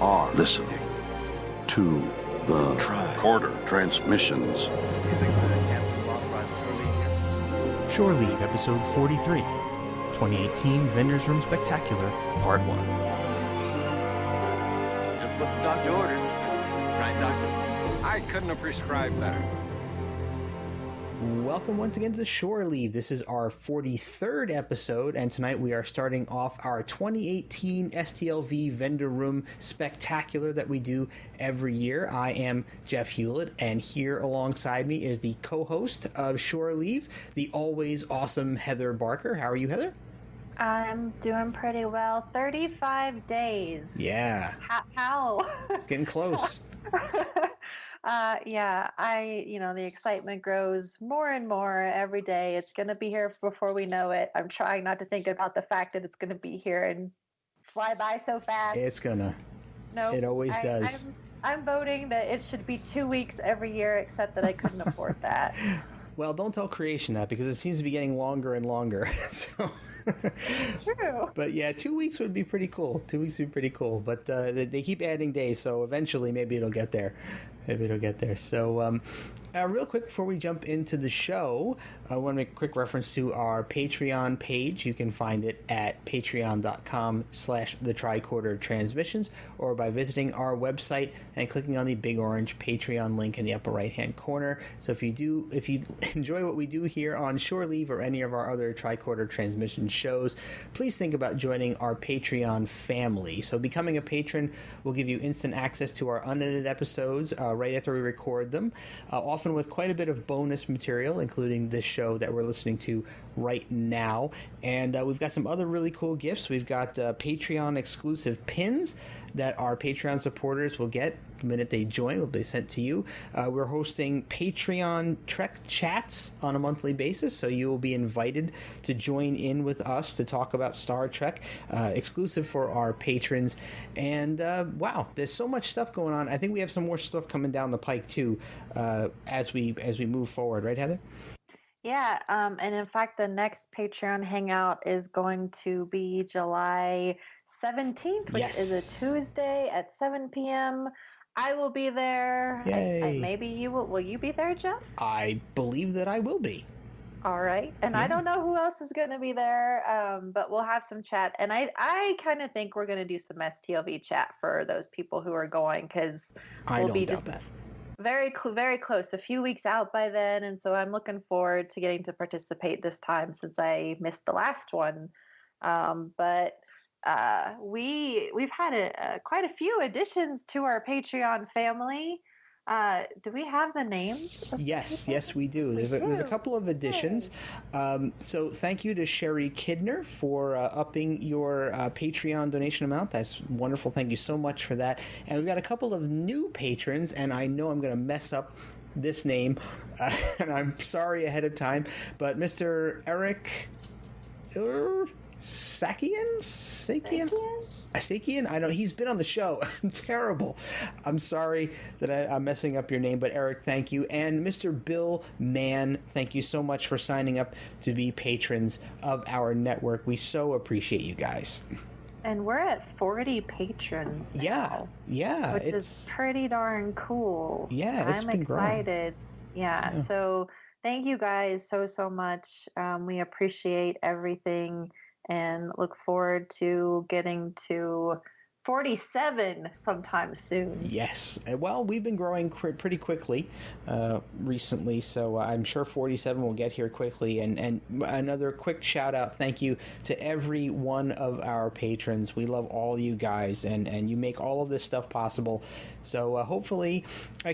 are listening to the Tri-Quarter Transmissions. Shore Leave, Episode 43, 2018 Vendor's Room Spectacular, Part 1. Just what the doctor ordered. Right, doctor? I couldn't have prescribed better. Welcome once again to Shore Leave. This is our 43rd episode, and tonight we are starting off our 2018 STLV Vendor Room Spectacular that we do every year. I am Jeff Hewlett, and here alongside me is the co-host of Shore Leave, the always awesome Heather Barker. How are you, Heather? I'm doing pretty well. 35 days. Yeah. How? It's getting close. The excitement grows more and more every day. It's going to be here before we know it. I'm trying not to think about the fact that it's going to be here and fly by so fast. It's gonna. No, it always does. I'm voting that it should be 2 weeks every year, except that I couldn't afford that. Well, don't tell creation that, because it seems to be getting longer and longer. So. True. But yeah, 2 weeks would be pretty cool. 2 weeks would be pretty cool. But they keep adding days, so eventually maybe it'll get there. So real quick before we jump into the show, I want to make a quick reference to our Patreon page. You can find it at patreon.com/the-triquarter-transmissions, or by visiting our website and clicking on the big orange Patreon link in the upper right hand corner. So if you enjoy what we do here on Shore Leave or any of our other Tri-Quarter Transmission shows, please think about joining our Patreon family. So becoming a patron will give you instant access to our unedited episodes right after we record them, often with quite a bit of bonus material, including this show that we're listening to right now. And we've got some other really cool gifts. We've got Patreon exclusive pins that our Patreon supporters will get the minute they join, will be sent to you. We're hosting Patreon Trek chats on a monthly basis, so you will be invited to join in with us to talk about Star Trek, exclusive for our patrons. And wow, there's so much stuff going on. I think we have some more stuff coming down the pike too, as we move forward, right, Heather? Yeah, and in fact, the next Patreon hangout is going to be July 17th, which is a Tuesday at 7 p.m. I will be there. Yay. Maybe you will. Will you be there, Jeff? I believe that I will be. All right. And I don't know who else is going to be there, but we'll have some chat. And I kind of think we're going to do some STLV chat for those people who are going, because we'll be just very close, a few weeks out by then. And so I'm looking forward to getting to participate this time, since I missed the last one. We've had quite a few additions to our Patreon family. Do we have the names? Yes, we do. There's a couple of additions. So thank you to Sherry Kidner for upping your Patreon donation amount. That's wonderful. Thank you so much for that. And we've got a couple of new patrons, and I know I'm going to mess up this name, and I'm sorry ahead of time, but Mr. Eric Sakian? I know he's been on the show. I'm terrible. I'm sorry that I'm messing up your name, but Eric, thank you. And Mr. Bill Mann, thank you so much for signing up to be patrons of our network. We so appreciate you guys. And we're at 40 patrons now. Yeah. Which is pretty darn cool. Yeah, it's been excited. Yeah, so thank you guys so much. We appreciate everything, and look forward to getting to 47 sometime soon. Yes. Well, we've been growing pretty quickly recently, so I'm sure 47 will get here quickly. And another quick shout out, thank you to every one of our patrons. We love all you guys, and you make all of this stuff possible. So hopefully,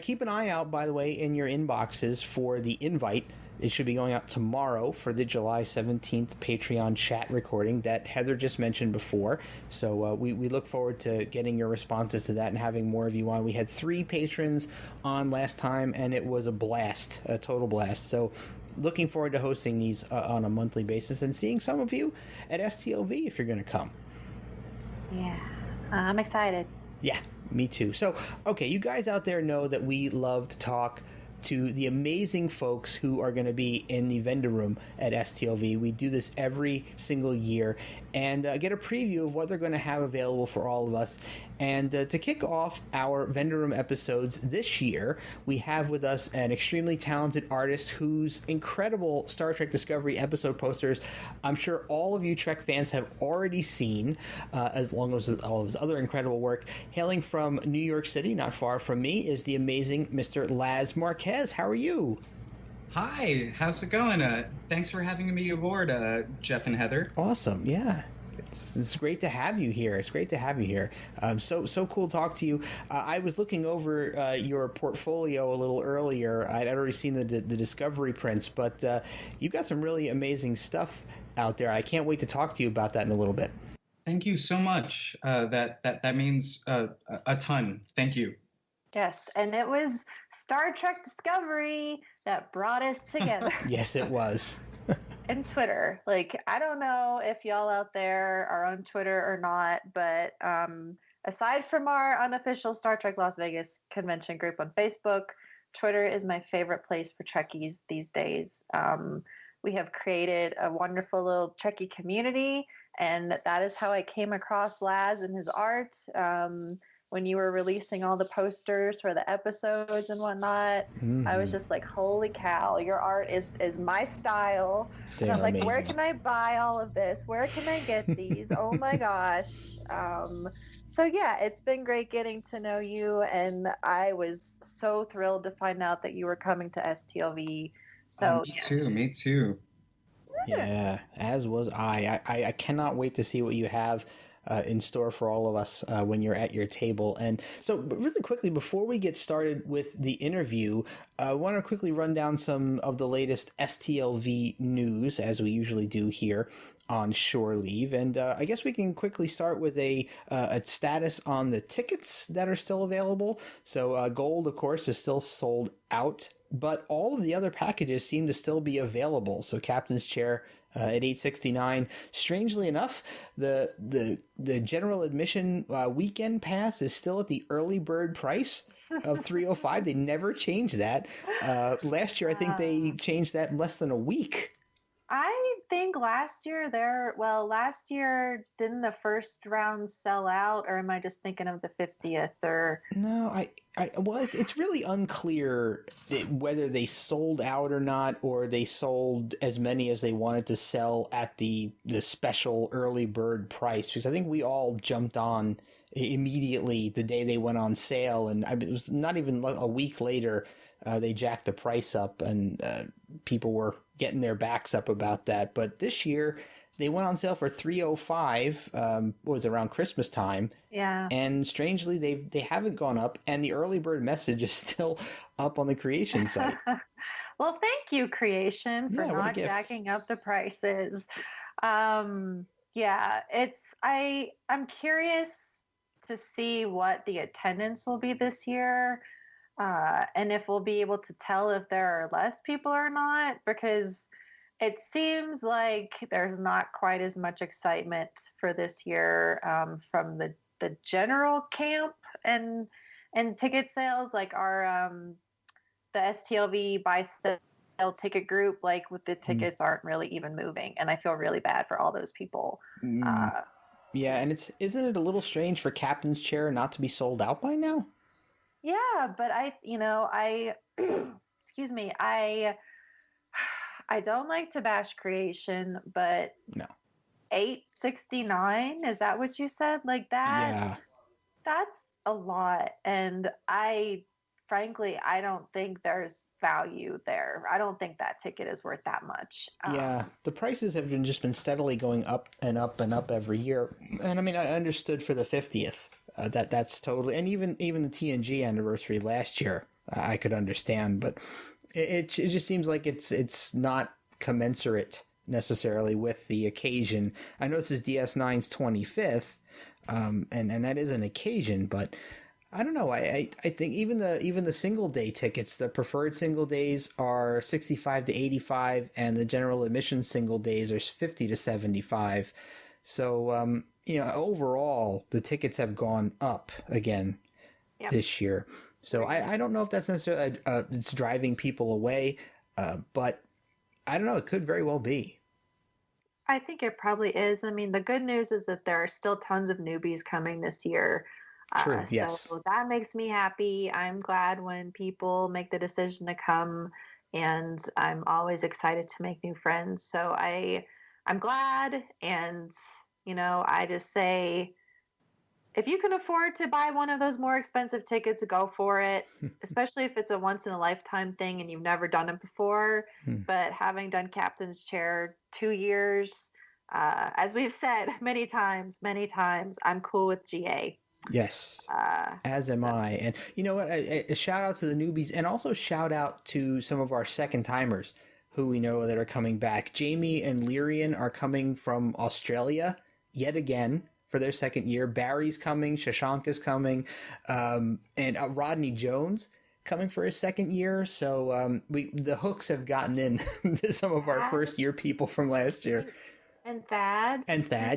keep an eye out, by the way, in your inboxes for the invite. It should be going out tomorrow for the July 17th Patreon chat recording that Heather just mentioned before. So we look forward to getting your responses to that and having more of you on. We had 3 patrons on last time, and it was a blast, a total blast. So looking forward to hosting these on a monthly basis and seeing some of you at STLV if you're going to come. Yeah, I'm excited. Yeah, me too. So, okay, you guys out there know that we love to talk to the amazing folks who are going to be in the vendor room at STLV. We do this every single year and get a preview of what they're going to have available for all of us. And to kick off our Vendor Room episodes this year, we have with us an extremely talented artist whose incredible Star Trek Discovery episode posters I'm sure all of you Trek fans have already seen, as long as all of his other incredible work. Hailing from New York City, not far from me, is the amazing Mr. Laz Marquez. How are you? Hi, how's it going? Thanks for having me aboard, Jeff and Heather. Awesome, yeah. It's great to have you here. It's great to have you here. So cool to talk to you. I was looking over your portfolio a little earlier. I'd already seen the Discovery prints, but you've got some really amazing stuff out there. I can't wait to talk to you about that in a little bit. Thank you so much. That means a ton. Thank you. Yes, and it was Star Trek Discovery that brought us together. Yes, it was. And Twitter. Like, I don't know if y'all out there are on Twitter or not, but aside from our unofficial Star Trek Las Vegas convention group on Facebook, Twitter is my favorite place for Trekkies these days. We have created a wonderful little Trekkie community, and that is how I came across Laz and his art. When you were releasing all the posters for the episodes and whatnot, I was just like, holy cow, your art is my style. And I'm like, amazing. Where can I buy all of this? Where can I get these? Oh my gosh. So yeah, it's been great getting to know you, and I was so thrilled to find out that you were coming to STLV. So Me too. Yeah, as was I. I cannot wait to see what you have in store for all of us when you're at your table. And so really quickly, before we get started with the interview, I want to quickly run down some of the latest STLV news, as we usually do here on Shore Leave. And I guess we can quickly start with a status on the tickets that are still available. So Gold, of course, is still sold out, but all of the other packages seem to still be available. So Captain's Chair at $869. Strangely enough, the general admission weekend pass is still at the early bird price of $305. They never changed that. Last year, I think they changed that in less than a week. I think last year didn't the first round sell out, or am I just thinking of the 50th? Or no, it's really unclear whether they sold out or not, or they sold as many as they wanted to sell at the special early bird price, because I think we all jumped on immediately the day they went on sale, and it was not even a week later they jacked the price up, and people were getting their backs up about that. But this year they went on sale for $305. Was around Christmas time. Yeah. And strangely, they haven't gone up, and the early bird message is still up on the Creation site. Well, thank you, Creation, for not jacking up the prices. I'm curious to see what the attendance will be this year. And if we'll be able to tell if there are less people or not, because it seems like there's not quite as much excitement for this year from the general camp and ticket sales. Like our the STLV buy sell ticket group, like with the tickets aren't really even moving, and I feel really bad for all those people. Yeah, and isn't it a little strange for Captain's Chair not to be sold out by now? Yeah, but I excuse me, I don't like to bash Creation, but no. $869, is that what you said? Like that? Yeah. That's a lot, and frankly, I don't think there's value there. I don't think that ticket is worth that much. Yeah, the prices have just been steadily going up and up and up every year. And I mean, I understood for the 50th. That's totally, and even the TNG anniversary last year, I could understand, but it just seems like it's not commensurate necessarily with the occasion. I know this is DS9's 25th, and that is an occasion, but I don't know. I think even the single day tickets, the preferred single days are 65 to 85, and the general admission single days are 50 to 75. So overall, the tickets have gone up again this year. So I don't know if that's necessarily it's driving people away, but I don't know. It could very well be. I think it probably is. I mean, the good news is that there are still tons of newbies coming this year. True. Yes. So that makes me happy. I'm glad when people make the decision to come, and I'm always excited to make new friends. So I'm glad, and I just say, if you can afford to buy one of those more expensive tickets, go for it, especially if it's a once in a lifetime thing and you've never done it before. But having done Captain's Chair 2 years, as we've said many times, I'm cool with GA. Yes, as am I. And you know what? A shout out to the newbies, and also shout out to some of our second timers who we know that are coming back. Jamie and Lyrian are coming from Australia yet again for their second year. Barry's coming, Shashank is coming, and Rodney Jones coming for his second year. So the hooks have gotten in to some of our first year people from last year. And Thad.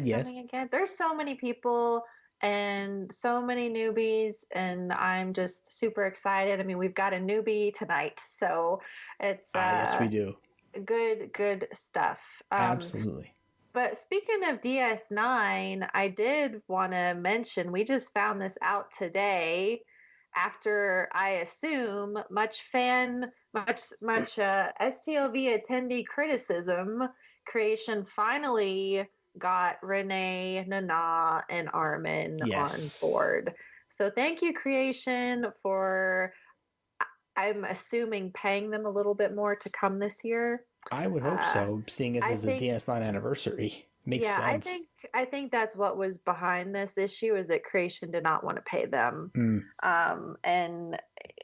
Yes. Again. There's so many people and so many newbies, and I'm just super excited. I mean, we've got a newbie tonight, so it's yes, we do. Good stuff. Absolutely. But speaking of DS9, I did want to mention, we just found this out today after, I assume, much STLV attendee criticism. Creation finally got Renee, Nana, and Armin on board. So thank you, Creation, for, I'm assuming, paying them a little bit more to come this year. I would hope so, seeing as it's a DS9 anniversary. Makes sense. I think that's what was behind this issue, is that Creation did not want to pay them. And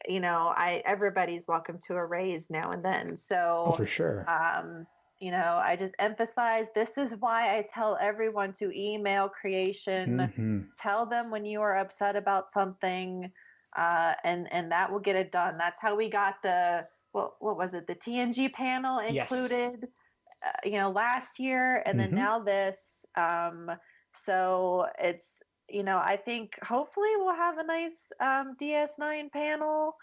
everybody's welcome to a raise now and then. So for sure. I just emphasize, this is why I tell everyone to email Creation. Tell them when you are upset about something, and that will get it done. That's how we got the what was it? The TNG panel included, last year, and then now this. So it's, I think hopefully we'll have a nice DS9 panel.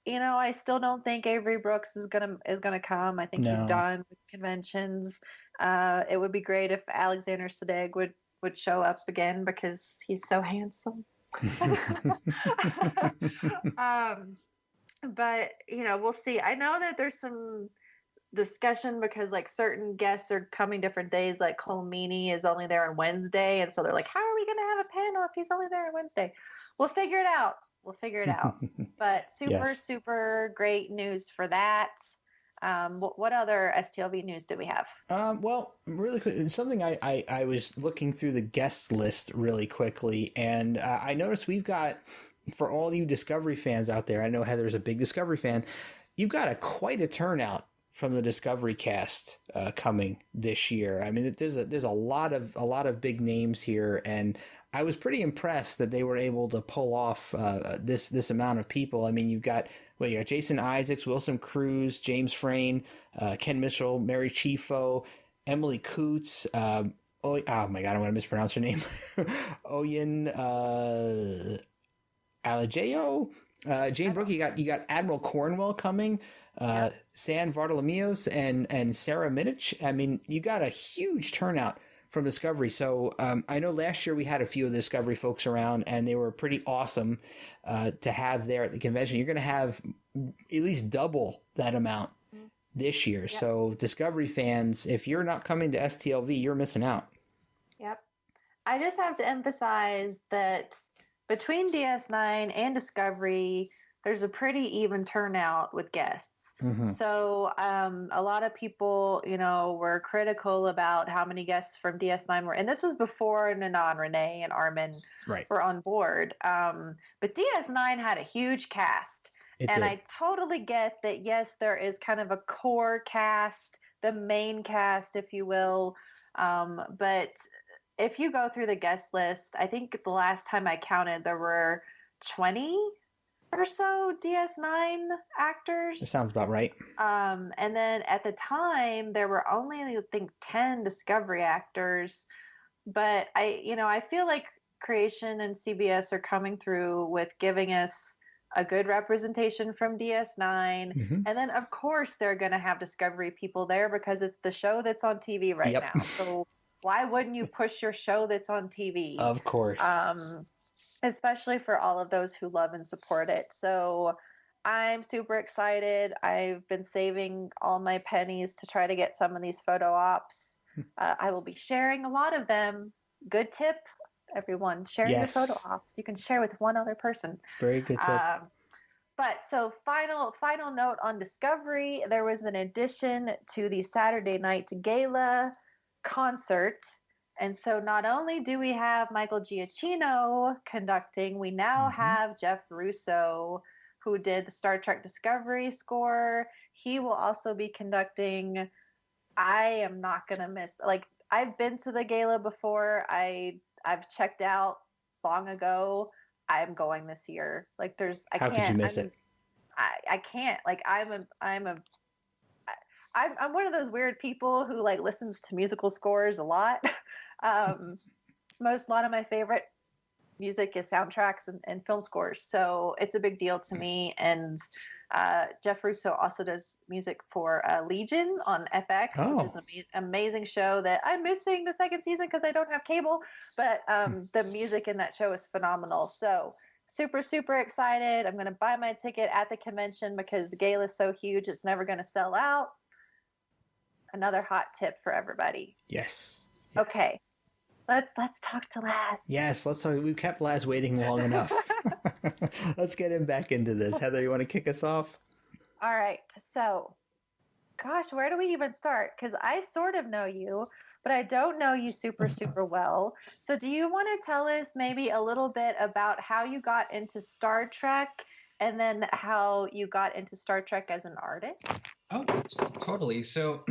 I still don't think Avery Brooks is gonna come. I think he's done with conventions. It would be great if Alexander Siddig would show up again, because he's so handsome. But we'll see. I know that there's some discussion because certain guests are coming different days. Like Cole Meany is only there on Wednesday, and so they're like, how are we gonna have a panel if he's only there on Wednesday? We'll figure it out. But super great news for that. What other STLV news do we have? Well, really quick, something I was looking through the guest list really quickly, and I noticed we've got, for all you Discovery fans out there, I know Heather's a big Discovery fan, you've got quite a turnout from the Discovery cast coming this year. I mean, there's a lot of big names here, and I was pretty impressed that they were able to pull off this amount of people. I mean, you got Jason Isaacs, Wilson Cruz, James Frain, Ken Mitchell, Mary Chifo, Emily Coots. Oh my God, I'm going to mispronounce her name. Oyen Alajeo, Jane Brooke. You got Admiral Cornwell coming. San Vartolomeos and Sarah Minich. I mean, you got a huge turnout from Discovery. So I know last year we had a few of the Discovery folks around, and they were pretty awesome to have there at the convention. You're going to have at least double that amount this year. Yep. So Discovery fans, if you're not coming to STLV, you're missing out. Yep. I just have to emphasize that between DS9 and Discovery, there's a pretty even turnout with guests. So a lot of people, were critical about how many guests from DS9 were, and this was before Nanan, Renee, and Armin were on board. But DS9 had a huge cast, and I totally get that. Yes, there is kind of a core cast, the main cast, if you will. But if you go through the guest list, I think the last time I counted, there were 20 or so DS9 actors. That sounds about right. And then at the time, there were only, I think, 10 Discovery actors. But I feel like Creation and CBS are coming through with giving us a good representation from DS9. And then, of course, they're going to have Discovery people there because it's the show that's on TV now. So why wouldn't you push your show that's on TV? Of course. especially for all of those who love and support it. So I'm super excited. I've been saving all my pennies to try to get some of these photo ops. I will be sharing a lot of them. Good tip, everyone, sharing your photo ops. You can share with one other person. Very good tip. But so final note on Discovery, there was an addition to the Saturday night gala concert. And so not only do we have Michael Giacchino conducting, we now have Jeff Russo, who did the Star Trek Discovery score. He will also be conducting. I am not going to miss, like, I've been to the gala before. I've checked out long ago. I'm going this year. Like, How could you miss it? I can't. Like, I'm one of those weird people who like listens to musical scores a lot. A lot of my favorite music is soundtracks and film scores, so it's a big deal to me. And Jeff Russo also does music for Legion on FX, which is an amazing show that I'm missing the second season because I don't have cable. But the music in that show is phenomenal. So super, super excited. I'm going to buy my ticket at the convention because the gala is so huge, it's never going to sell out. Another hot tip for everybody. Yes. Okay. Let's talk to Laz. Yes, let's talk. We've kept Laz waiting long enough. Let's get him back into this. Heather, you want to kick us off? All right. So, gosh, where do we even start? Because I sort of know you, but I don't know you super, super well. So do you want to tell us maybe a little bit about how you got into Star Trek and then how you got into Star Trek as an artist? Oh, totally. So,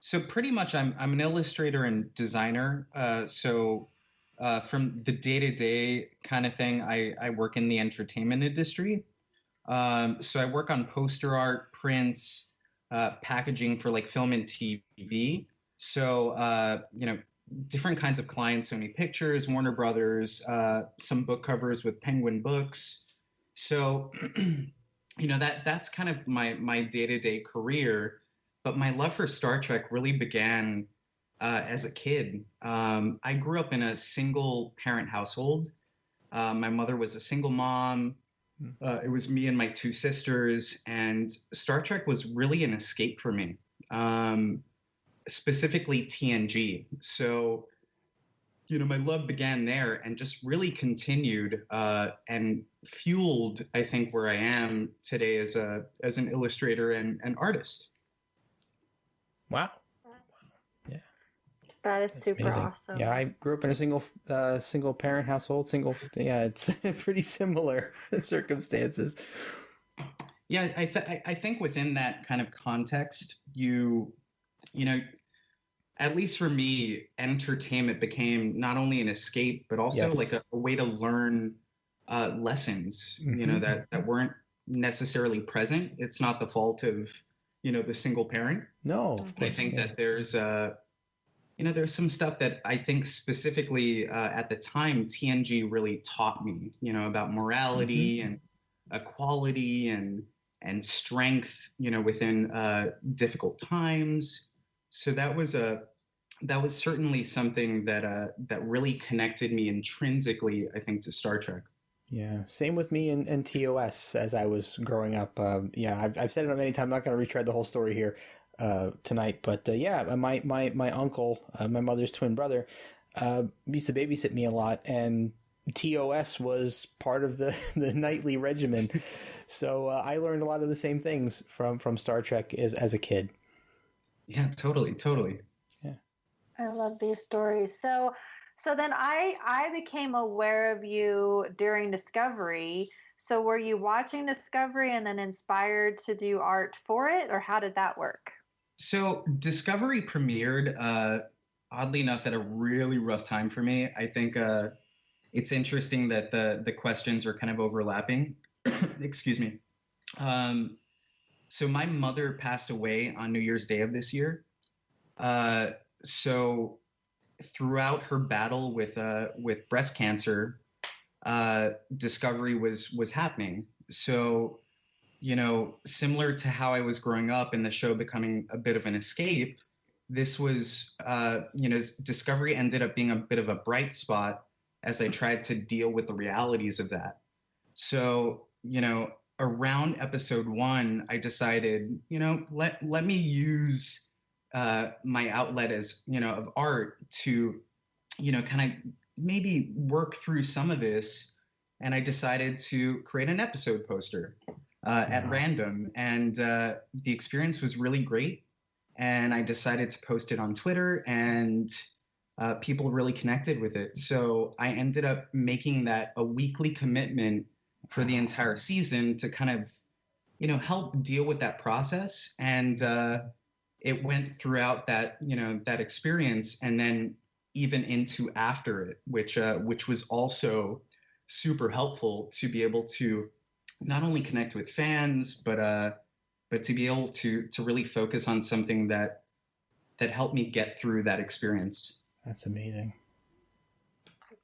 so pretty much I'm an illustrator and designer. From the day-to-day kind of thing, I work in the entertainment industry. So I work on poster art, prints, packaging for like film and TV. So, different kinds of clients, Sony Pictures, Warner Brothers, some book covers with Penguin Books. So, that's kind of my day-to-day career. But my love for Star Trek really began as a kid. I grew up in a single parent household. My mother was a single mom. It was me and my two sisters, and Star Trek was really an escape for me, specifically TNG. So, my love began there and just really continued and fueled, I think, where I am today as an illustrator and artist. Wow. Yeah. That is super amazing. Awesome. Yeah, I grew up in a single parent household. It's pretty similar circumstances. Yeah, I think within that kind of context, at least for me, entertainment became not only an escape, but also like a way to learn lessons, that weren't necessarily present. It's not the fault of, the single parent. No. I think that there's there's some stuff that I think specifically at the time TNG really taught me, about morality and equality and strength, within difficult times. So that was certainly something that really connected me intrinsically, I think, to Star Trek. Yeah, same with me and TOS as I was growing up. I've said it many times. I'm not going to retread the whole story here tonight, but my uncle, my mother's twin brother, used to babysit me a lot, and TOS was part of the nightly regimen. So I learned a lot of the same things from Star Trek as a kid. Yeah, totally. Yeah, I love these stories. So then I became aware of you during Discovery. So were you watching Discovery and then inspired to do art for it, or how did that work? So Discovery premiered, oddly enough, at a really rough time for me. I think it's interesting that the questions are kind of overlapping. Excuse me. So my mother passed away on New Year's Day of this year. So throughout her battle with breast cancer, Discovery was happening. So, similar to how I was growing up and the show becoming a bit of an escape, this was, Discovery ended up being a bit of a bright spot as I tried to deal with the realities of that. So, around episode 1, I decided, let me use my outlet as, of art to, kind of maybe work through some of this. And I decided to create an episode poster at random. And the experience was really great. And I decided to post it on Twitter, and people really connected with it. So I ended up making that a weekly commitment for the entire season to kind of, help deal with that process. And it went throughout that, that experience, and then even into after it, which was also super helpful to be able to not only connect with fans, but to be able to really focus on something that helped me get through that experience. That's amazing.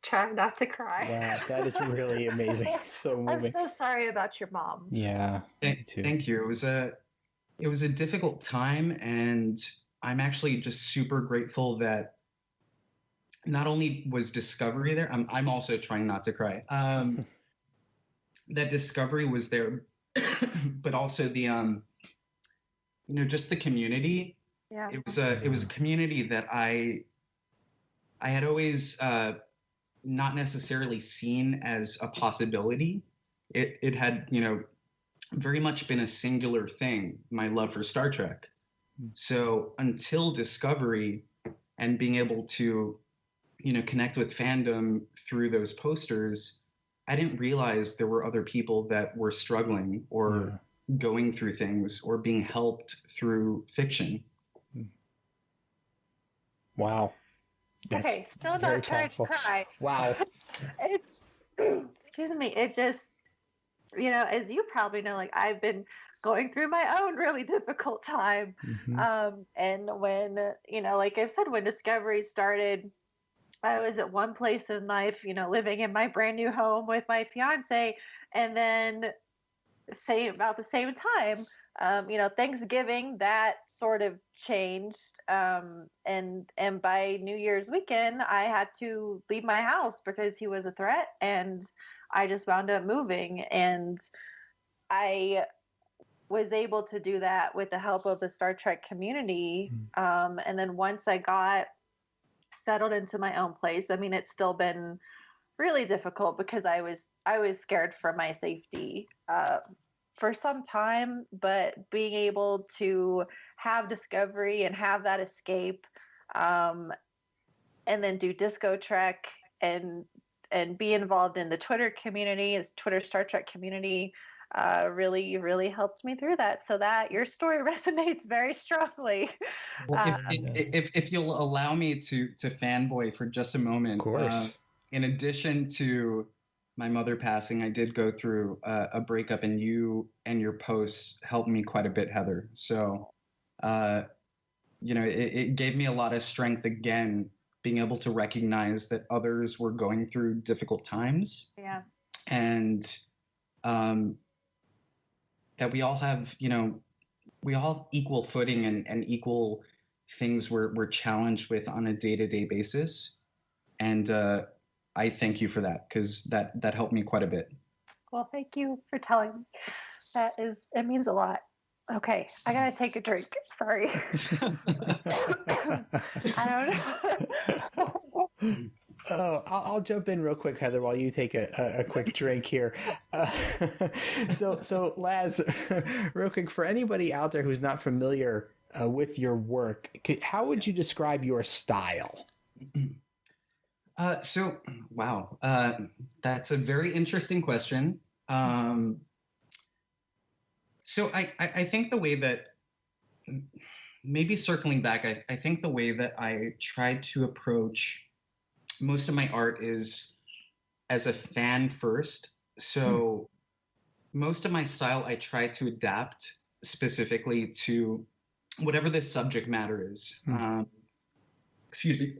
Try not to cry. Wow, that is really amazing. So moving. I'm so sorry about your mom. Yeah, me too. Thank you. It was a difficult time, and I'm actually just super grateful that not only was Discovery there, I'm also trying not to cry. That Discovery was there, but also the just the community. Yeah. It was a community that I had always not necessarily seen as a possibility. It had, very much been a singular thing, my love for Star Trek. So until Discovery and being able to, connect with fandom through those posters, I didn't realize there were other people that were struggling or going through things or being helped through fiction. Wow. That's okay, still not trying to cry. Wow. Excuse me. It just, as you probably know, like I've been going through my own really difficult time. Mm-hmm. And when, like I've said, when Discovery started, I was at one place in life, living in my brand new home with my fiance. And then about the same time, Thanksgiving, that sort of changed. And by New Year's weekend, I had to leave my house because he was a threat, and I just wound up moving. And I was able to do that with the help of the Star Trek community. And then once I got settled into my own place, I mean, it's still been really difficult because I was scared for my safety for some time, but being able to have Discovery and have that escape, and then do Disco Trek and be involved in the Twitter community, Twitter Star Trek community, really, really helped me through that. So that your story resonates very strongly. Well, if you'll allow me to fanboy for just a moment. Of course. In addition to my mother passing, I did go through a breakup, and you and your posts helped me quite a bit, Heather. So, it gave me a lot of strength again, being able to recognize that others were going through difficult times. Yeah. And that we all have, we all have equal footing and equal things we're challenged with on a day-to-day basis. And I thank you for that, because that helped me quite a bit. Well, thank you for telling me. It means a lot. Okay, I gotta take a drink. Sorry. I don't know. Oh, I'll jump in real quick, Heather, while you take a quick drink here. So Laz, real quick, for anybody out there who's not familiar with your work, how would you describe your style? Wow, that's a very interesting question. So I think the way that, maybe circling back, I think the way that I try to approach most of my art is as a fan first. So most of my style, I try to adapt specifically to whatever the subject matter is. Excuse me.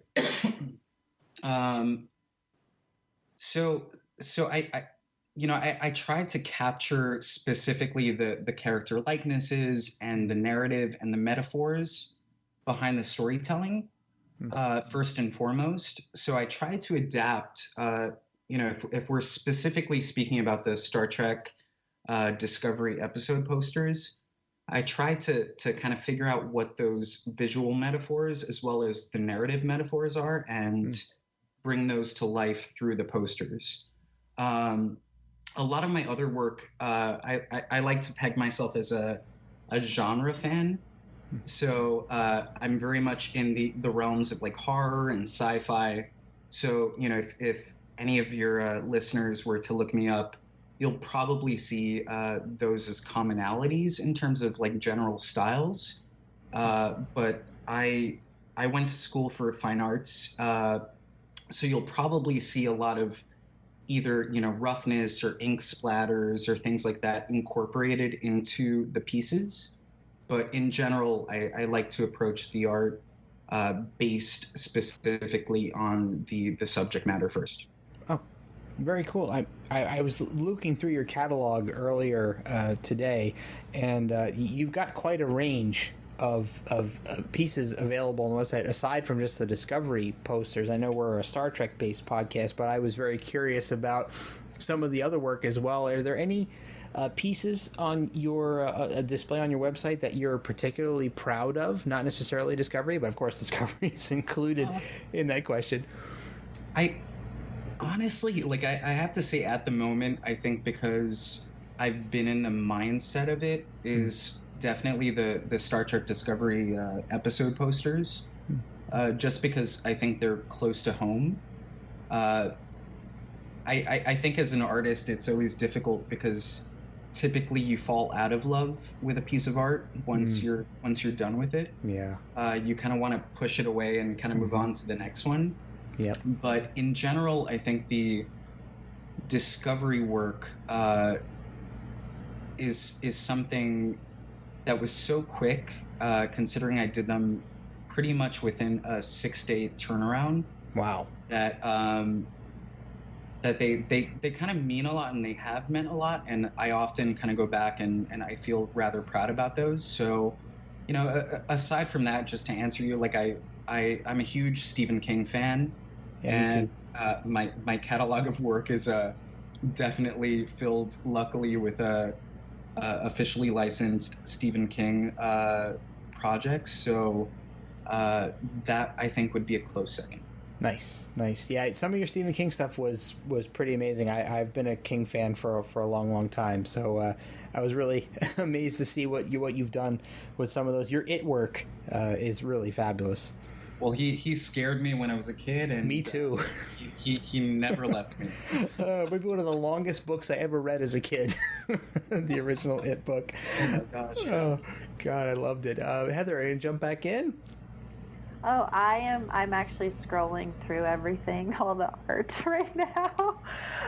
So I tried to capture specifically the character likenesses and the narrative and the metaphors behind the storytelling. first and foremost. So I try to adapt, if we're specifically speaking about the Star Trek Discovery episode posters, I try to kind of figure out what those visual metaphors as well as the narrative metaphors are and bring those to life through the posters. A lot of my other work, I like to peg myself as a genre fan. So I'm very much in the realms of like horror and sci-fi. So, if any of your listeners were to look me up, you'll probably see those as commonalities in terms of like general styles. But I went to school for fine arts. So you'll probably see a lot of either, roughness or ink splatters or things like that incorporated into the pieces. But in general, I like to approach the art based specifically on the subject matter first. Oh, very cool. I was looking through your catalog earlier today, and you've got quite a range of pieces available on the website, aside from just the Discovery posters. I know we're a Star Trek-based podcast, but I was very curious about some of the other work as well. Are there any pieces on your display on your website that you're particularly proud of? Not necessarily Discovery, but of course Discovery is included in that question. I honestly, I have to say at the moment, I think because I've been in the mindset of it, is definitely the Star Trek Discovery episode posters, just because I think they're close to home. I think as an artist, it's always difficult because typically you fall out of love with a piece of art once you're done with it. Yeah. You kind of want to push it away and kind of move on to the next one. Yeah. But in general, I think the Discovery work is something that was so quick, considering I did them pretty much within a 6-day turnaround. Wow. That that they kind of mean a lot, and they have meant a lot, and I often kind of go back and I feel rather proud about those. So, aside from that, just to answer you, I'm a huge Stephen King fan, and my catalog of work is definitely filled, luckily, with officially licensed Stephen King projects. So that I think would be a close second. Nice. Yeah, some of your Stephen King stuff was pretty amazing. I've been a King fan for a long time, so I was really amazed to see what you've done with some of those. Your It work is really fabulous. Well, he scared me when I was a kid, and me too. He never left me. Maybe one of the longest books I ever read as a kid, the original It book. Oh my gosh! Oh God, I loved it. Heather, are you gonna jump back in? Oh, I'm actually scrolling through everything, all the art right now.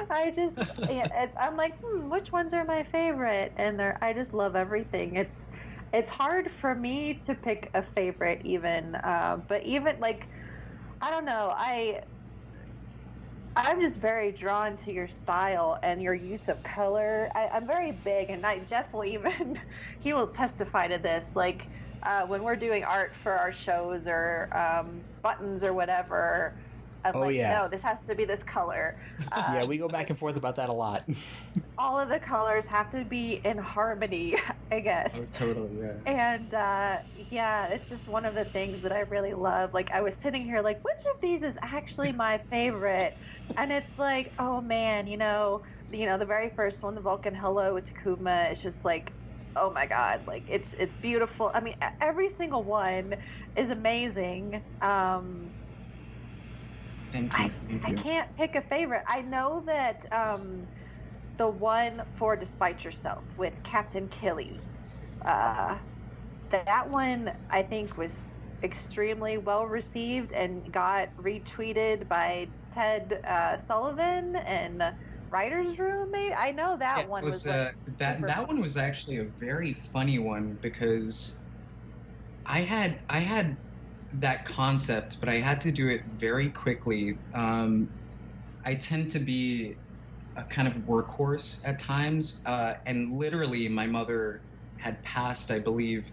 I'm like, which ones are my favorite? And I just love everything. It's hard for me to pick a favorite even, but even I don't know, I'm just very drawn to your style and your use of color. I'm very big, and Jeff will he will testify to this, when we're doing art for our shows or buttons or whatever, I'm no, this has to be this color. Yeah, we go back and forth about that a lot. All of the colors have to be in harmony, I guess. Oh, totally, yeah. And yeah, it's just one of the things that I really love. I was sitting here which of these is actually my favorite? And it's oh man, the very first one, the Vulcan Hello with Takuma, it's just oh my God, it's beautiful. I mean, every single one is amazing. Thank you. I can't pick a favorite. I know that the one for Despite Yourself with Captain Killy, that one I think was extremely well received and got retweeted by Ted Sullivan and Writer's Room, maybe? I know that one was that one was actually a very funny one, because I had that concept, but I had to do it very quickly. I tend to be a kind of workhorse at times, and literally my mother had passed, I believe,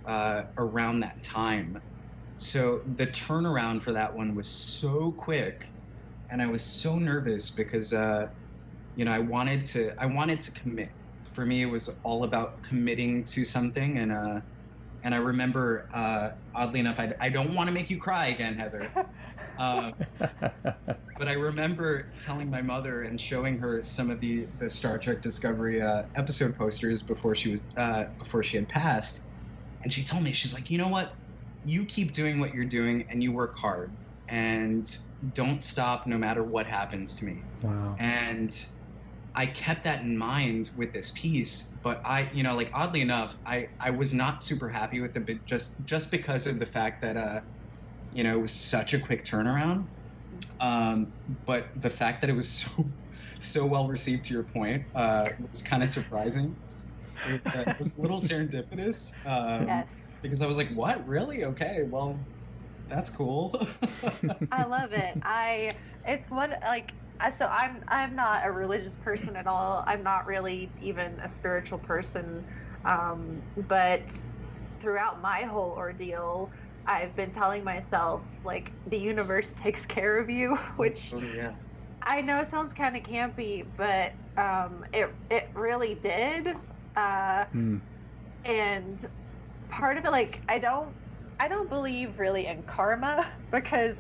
around that time. So the turnaround for that one was so quick, and I was so nervous because I wanted to commit. For me, it was all about committing to something, and I remember, oddly enough, I don't want to make you cry again, Heather. But I remember telling my mother and showing her some of the Star Trek Discovery episode posters before she had passed, and she told me, she's like, you know what, you keep doing what you're doing and you work hard and don't stop no matter what happens to me. Wow. And I kept that in mind with this piece, but oddly enough, I was not super happy with it, but just because of the fact that it was such a quick turnaround. But the fact that it was so well received, to your point, was kind of surprising. It was a little serendipitous. Yes. Because I was like, what? Really? Okay, well, that's cool. I love it. So I'm not a religious person at all. I'm not really even a spiritual person. But throughout my whole ordeal, I've been telling myself, like, the universe takes care of you, which I know sounds kind of campy, but it really did. And part of it, like, I don't believe really in karma, because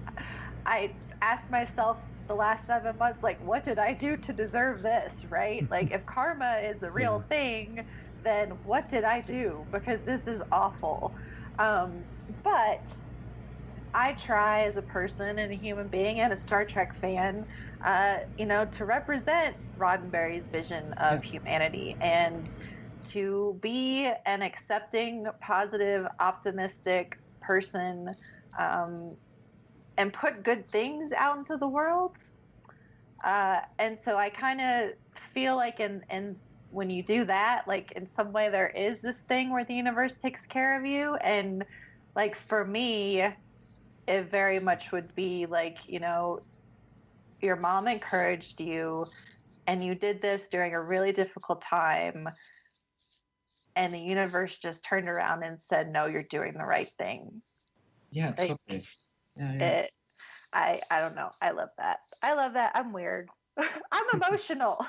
I asked myself the last 7 months, like, what did I do to deserve this, right? Like, if karma is a real thing, then what did I do? Because this is awful. But I try as a person and a human being and a Star Trek fan, to represent Roddenberry's vision of humanity and to be an accepting, positive, optimistic person, and put good things out into the world. And so I kind of feel like in when you do that, like, in some way there is this thing where the universe takes care of you. And, like, for me, it very much would be like, your mom encouraged you and you did this during a really difficult time, and the universe just turned around and said, no, you're doing the right thing. Yeah, like, totally. Yeah. I don't know. I love that. I'm weird. I'm emotional.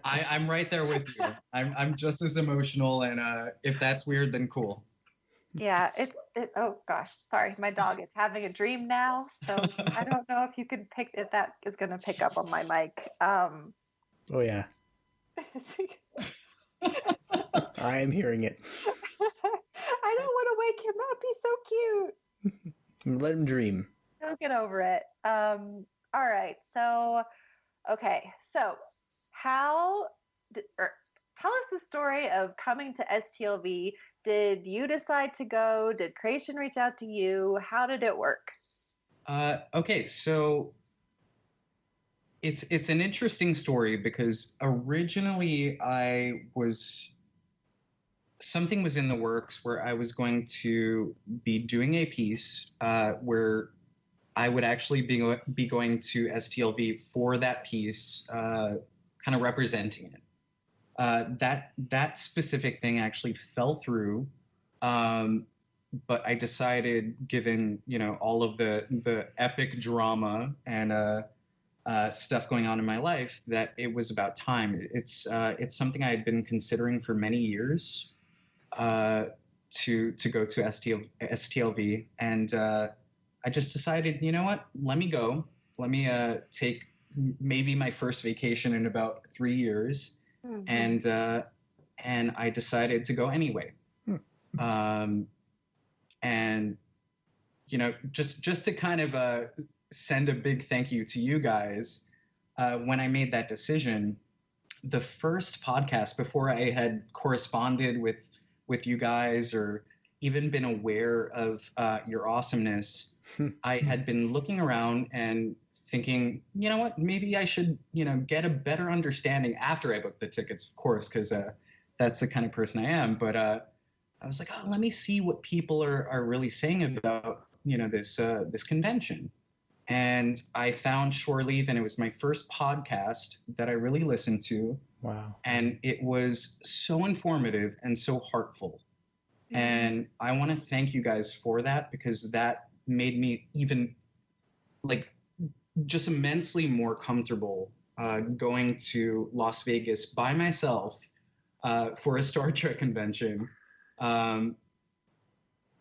I'm right there with you. I'm just as emotional, and if that's weird, then cool. Yeah, oh gosh, sorry. My dog is having a dream now, so I don't know if that is going to pick up on my mic. Oh yeah. I am hearing it. I don't want to wake him up. He's so cute. Let him dream. Don't get over it. All right. So, okay. So, tell us the story of coming to STLV. Did you decide to go? Did Creation reach out to you? How did it work? Okay, so it's an interesting story because originally something was in the works where I was going to be doing a piece where I would actually be going to STLV for that piece, kind of representing it. That specific thing actually fell through, but I decided, given all of the epic drama and stuff going on in my life, that it was about time. It's something I had been considering for many years to go to STLV, and I just decided, you know what? Let me go. Let me take maybe my first vacation in about 3 years. Mm-hmm. And I decided to go anyway. And just to kind of send a big thank you to you guys, when I made that decision, the first podcast, before I had corresponded with you guys or even been aware of your awesomeness, I had been looking around and thinking, you know what, maybe I should, get a better understanding after I booked the tickets, of course, because that's the kind of person I am. But I was like, oh, let me see what people are really saying about, this convention. And I found Shore Leave, and it was my first podcast that I really listened to. Wow. And it was so informative and so heartful. And I want to thank you guys for that, because that made me even like just immensely more comfortable going to Las Vegas by myself for a Star Trek convention.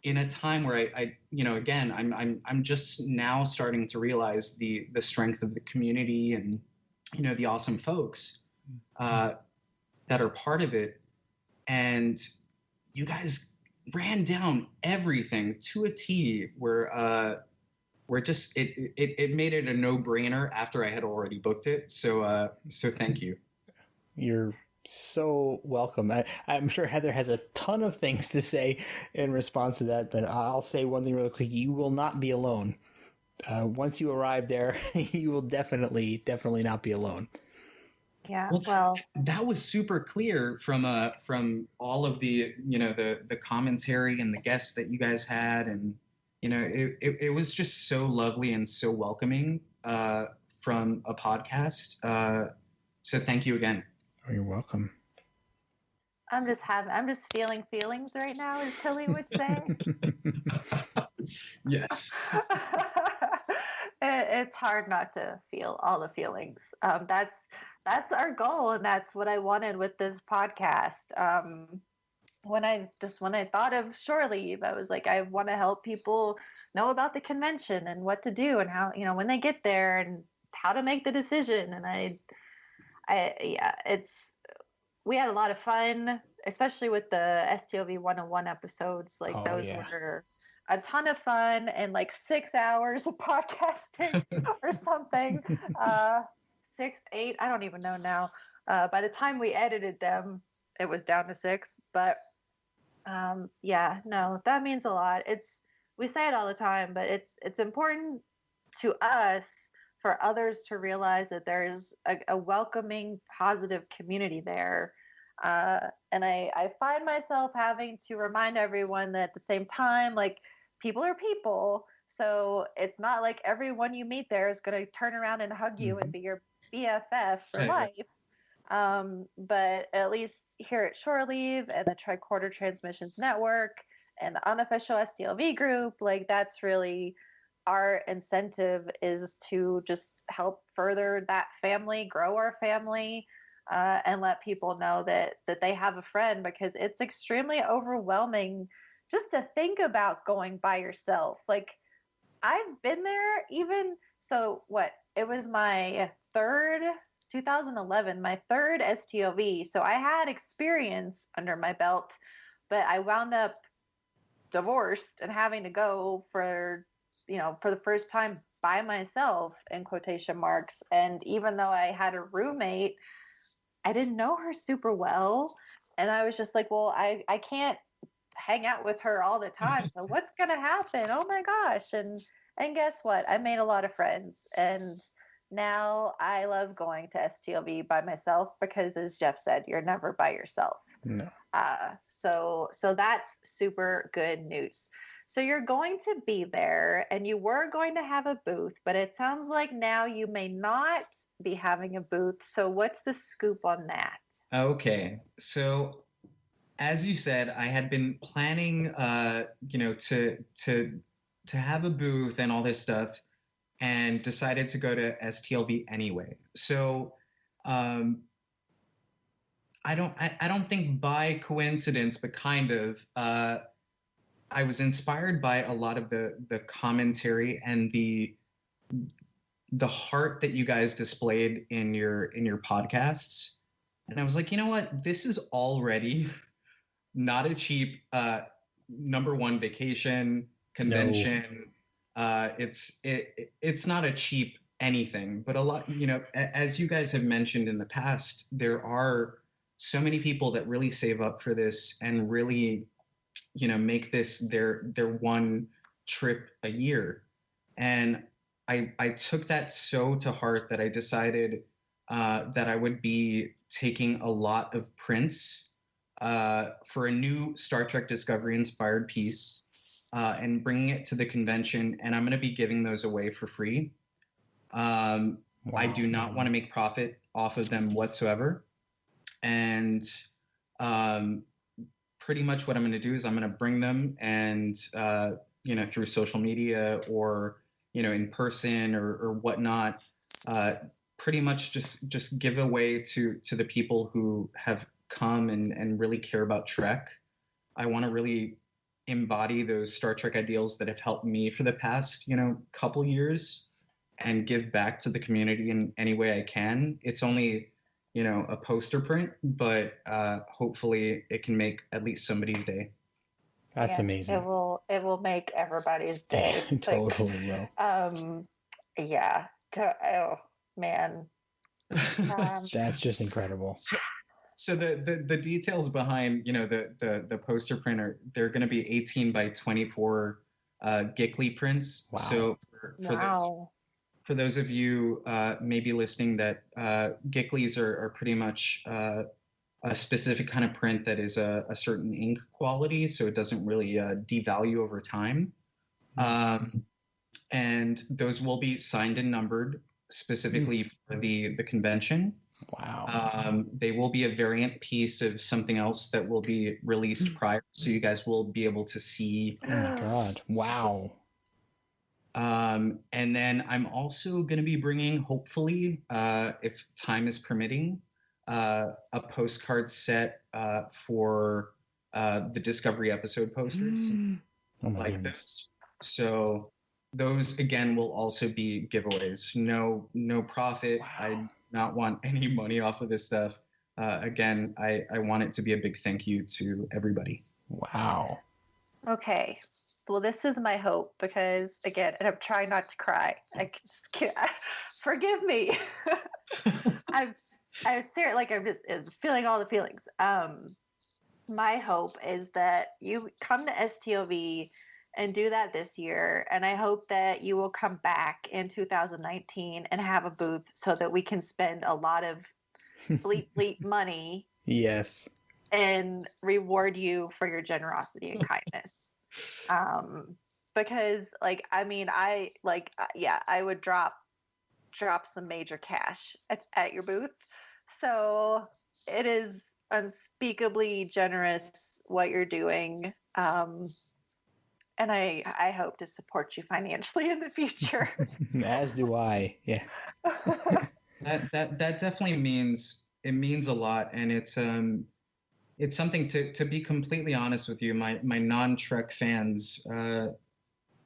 In a time where I again, I'm just now starting to realize the strength of the community and, the awesome folks that are part of it. And you guys ran down everything to a T, where just it made it a no-brainer after I had already booked it. So thank you. You're so welcome. I'm sure Heather has a ton of things to say in response to that, but I'll say one thing really quick. You will not be alone. Once you arrive there, you will definitely not be alone. Yeah, well, that was super clear from all of the the commentary and the guests that you guys had, and it was just so lovely and so welcoming from a podcast. So thank you again. Oh, you're welcome. I'm just feeling feelings right now, as Tilly would say. Yes. It's hard not to feel all the feelings. That's our goal, and that's what I wanted with this podcast. When I thought of Shore Leave, I was like, I want to help people know about the convention and what to do and how, when they get there and how to make the decision. And we had a lot of fun, especially with the STLV 101 episodes. Like those were a ton of fun, and like 6 hours of podcasting or something. 6, 8, I don't even know now. By the time we edited them, it was down to 6. But that means a lot. We say it all the time, but it's important to us for others to realize that there's a welcoming, positive community there. And I find myself having to remind everyone that at the same time, like, people are people. So it's not like everyone you meet there is going to turn around and hug you and be your BFF for life. But at least here at Shore Leave and the Tricorder Transmissions Network and the unofficial STLV group, like, that's really our incentive, is to just help further that family, grow our family, and let people know that they have a friend, because it's extremely overwhelming just to think about going by yourself. Like, I've been there it was my 2011, my third STLV. So I had experience under my belt, but I wound up divorced and having to go for the first time by myself, in quotation marks. And even though I had a roommate, I didn't know her super well. And I was just like, well, I can't hang out with her all the time. So what's going to happen? Oh my gosh. And guess what? I made a lot of friends. And now I love going to STLV by myself, because, as Jeff said, you're never by yourself. No. So that's super good news. So you're going to be there, and you were going to have a booth, but it sounds like now you may not be having a booth. So what's the scoop on that? Okay. So as you said, I had been planning, to have a booth and all this stuff, and decided to go to STLV anyway. So I don't think by coincidence, but kind of, I was inspired by a lot of the commentary and the heart that you guys displayed in your podcasts. And I was like, you know what? This is already not a cheap number one vacation convention. No. It's not a cheap anything, but a lot, as you guys have mentioned in the past, there are so many people that really save up for this and really, make this their one trip a year. And I took that so to heart that I decided that I would be taking a lot of prints for a new Star Trek Discovery inspired piece and bringing it to the convention. And I'm going to be giving those away for free. Wow. I do not want to make profit off of them whatsoever. And pretty much what I'm going to do is I'm going to bring them and, through social media or, in person or whatnot, pretty much just give away to the people who have come and really care about Trek. I want to really embody those Star Trek ideals that have helped me for the past, couple years, and give back to the community in any way I can. It's only, a poster print, but hopefully it can make at least somebody's day. That's amazing. It will make everybody's day. Totally will. Yeah. Oh man. That's just incredible. So the details behind, the poster printer, they're going to be 18 by 24 Gickley prints. Wow. So for those of you maybe listening that Gickleys are pretty much a specific kind of print that is a certain ink quality, so it doesn't really devalue over time. And those will be signed and numbered specifically for the convention. Wow. They will be a variant piece of something else that will be released prior, so you guys will be able to see. Oh my God. Wow. And then I'm also going to be bringing, hopefully, if time is permitting, a postcard set for the Discovery episode posters. Oh my like goodness. those. So those, again, will also be giveaways. No profit. Wow. I do not want any money off of this stuff. Again, I want it to be a big thank you to everybody. Wow. Okay. Well, this is my hope because, again, and I'm trying not to cry. I just can't. Forgive me. I'm serious. Like, I'm just feeling all the feelings. My hope is that you come to STLV and do that this year. And I hope that you will come back in 2019 and have a booth so that we can spend a lot of bleep money. Yes. And reward you for your generosity and kindness. Because I would drop some major cash at your booth. So it is unspeakably generous what you're doing. And I hope to support you financially in the future. As do I. Yeah. That definitely means a lot, and it's something to be completely honest with you. My non-Trek fans,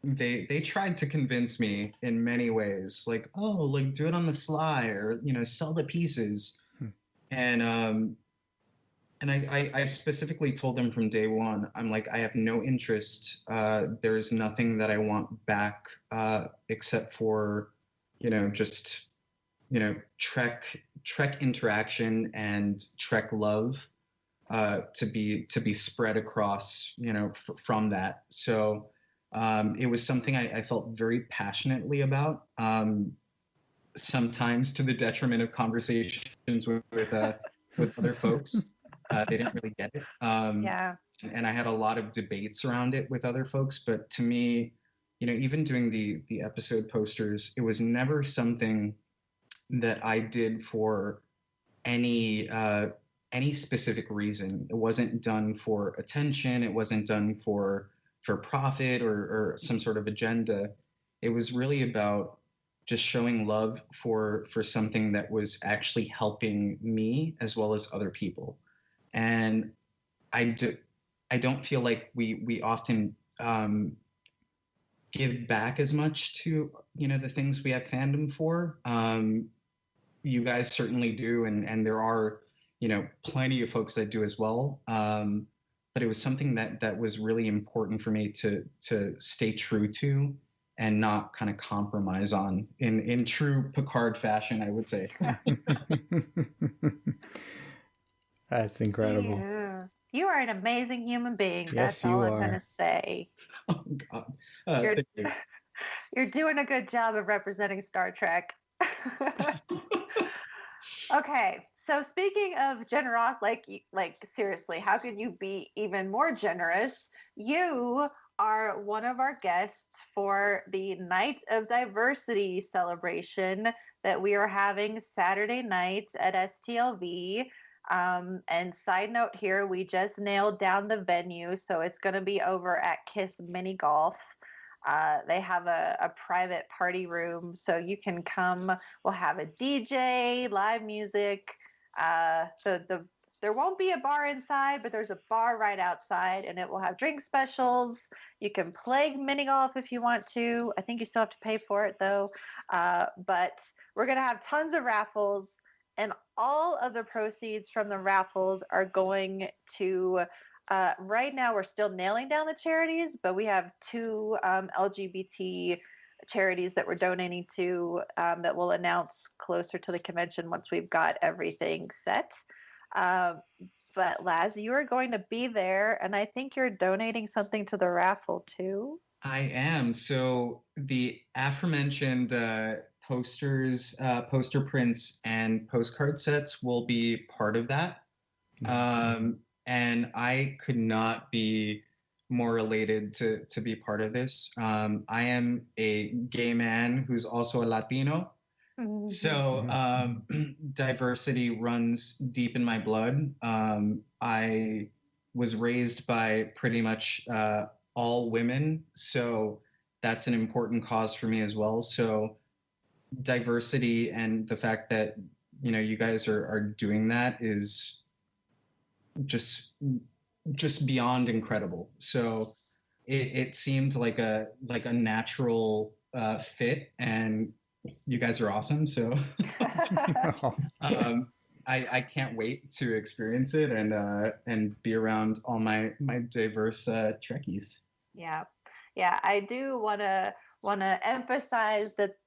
they tried to convince me in many ways, like, oh, like do it on the sly, or sell the pieces, and I specifically told them from day one, I'm like, I have no interest. There's nothing that I want back except for, just, Trek interaction and Trek love to be spread across, from that. So it was something I felt very passionately about. Sometimes to the detriment of conversations with other folks. They didn't really get it. Yeah. And I had a lot of debates around it with other folks. But to me, even doing the episode posters, it was never something that I did for any specific reason. It wasn't done for attention. It wasn't done for profit or some sort of agenda. It was really about just showing love for something that was actually helping me as well as other people. And I don't feel like we often give back as much to the things we have fandom for. You guys certainly do, and there are plenty of folks that do as well. But it was something that was really important for me to stay true to and not kind of compromise on in true Picard fashion, I would say. That's incredible. Yeah. You are an amazing human being. Yes, That's all I'm going to say. Oh, God. Thank you. You're doing a good job of representing Star Trek. Okay, so speaking of generosity, like seriously, how could you be even more generous? You are one of our guests for the Night of Diversity celebration that we are having Saturday night at STLV. And side note here, we just nailed down the venue, so it's going to be over at Kiss Mini Golf. They have a private party room, so you can come. We'll have a DJ, live music. There won't be a bar inside, but there's a bar right outside, and it will have drink specials. You can play mini golf if you want to. I think you still have to pay for it, though. But we're going to have tons of raffles, and all of the proceeds from the raffles are going to right now we're still nailing down the charities, but we have two LGBT charities that we're donating to that we'll announce closer to the convention once we've got everything set. But Laz, you are going to be there, and I think you're donating something to the raffle too. I am. So the aforementioned posters, poster prints, and postcard sets will be part of that. And I could not be more elated to be part of this. I am a gay man who's also a Latino. So diversity runs deep in my blood. I was raised by pretty much all women, so that's an important cause for me as well. So diversity and the fact that you guys are doing that is just beyond incredible. So it seemed like a natural fit, and you guys are awesome. So I can't wait to experience it and be around all my diverse Trekkies. Yeah. I do want to emphasize that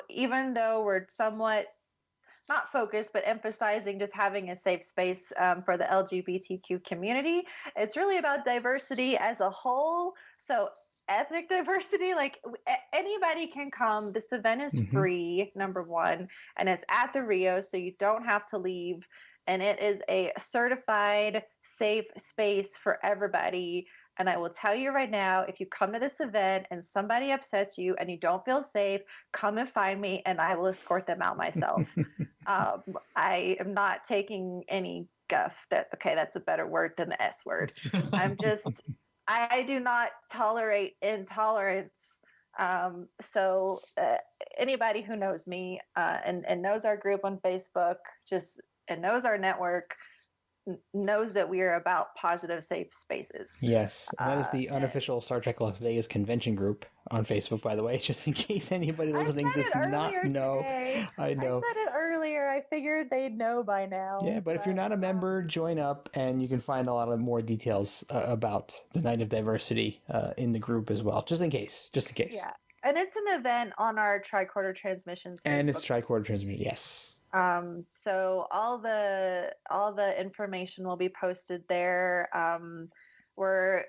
even though we're somewhat not focused, but emphasizing just having a safe space for the LGBTQ community, it's really about diversity as a whole. So ethnic diversity, like anybody can come. This event is free, number one, and it's at the Rio, so you don't have to leave. And it is a certified safe space for everybody. And I will tell you right now, if you come to this event and somebody upsets you and you don't feel safe, come and find me and I will escort them out myself. I am not taking any guff. That's a better word than the S word. I do not tolerate intolerance. So anybody who knows me and knows our group on Facebook and knows our network knows that we are about positive, safe spaces. Yes, that is the unofficial Star Trek Las Vegas convention group on Facebook, by the way, just in case anybody listening does not know. I know. I said it earlier. I figured they'd know by now. Yeah, but if you're not a member, join up, and you can find a lot of more details about the Night of Diversity in the group as well, just in case. Yeah, and it's an event on our Tricorder Transmissions. And it's Tricorder Transmission, yes. So all the information will be posted there. We're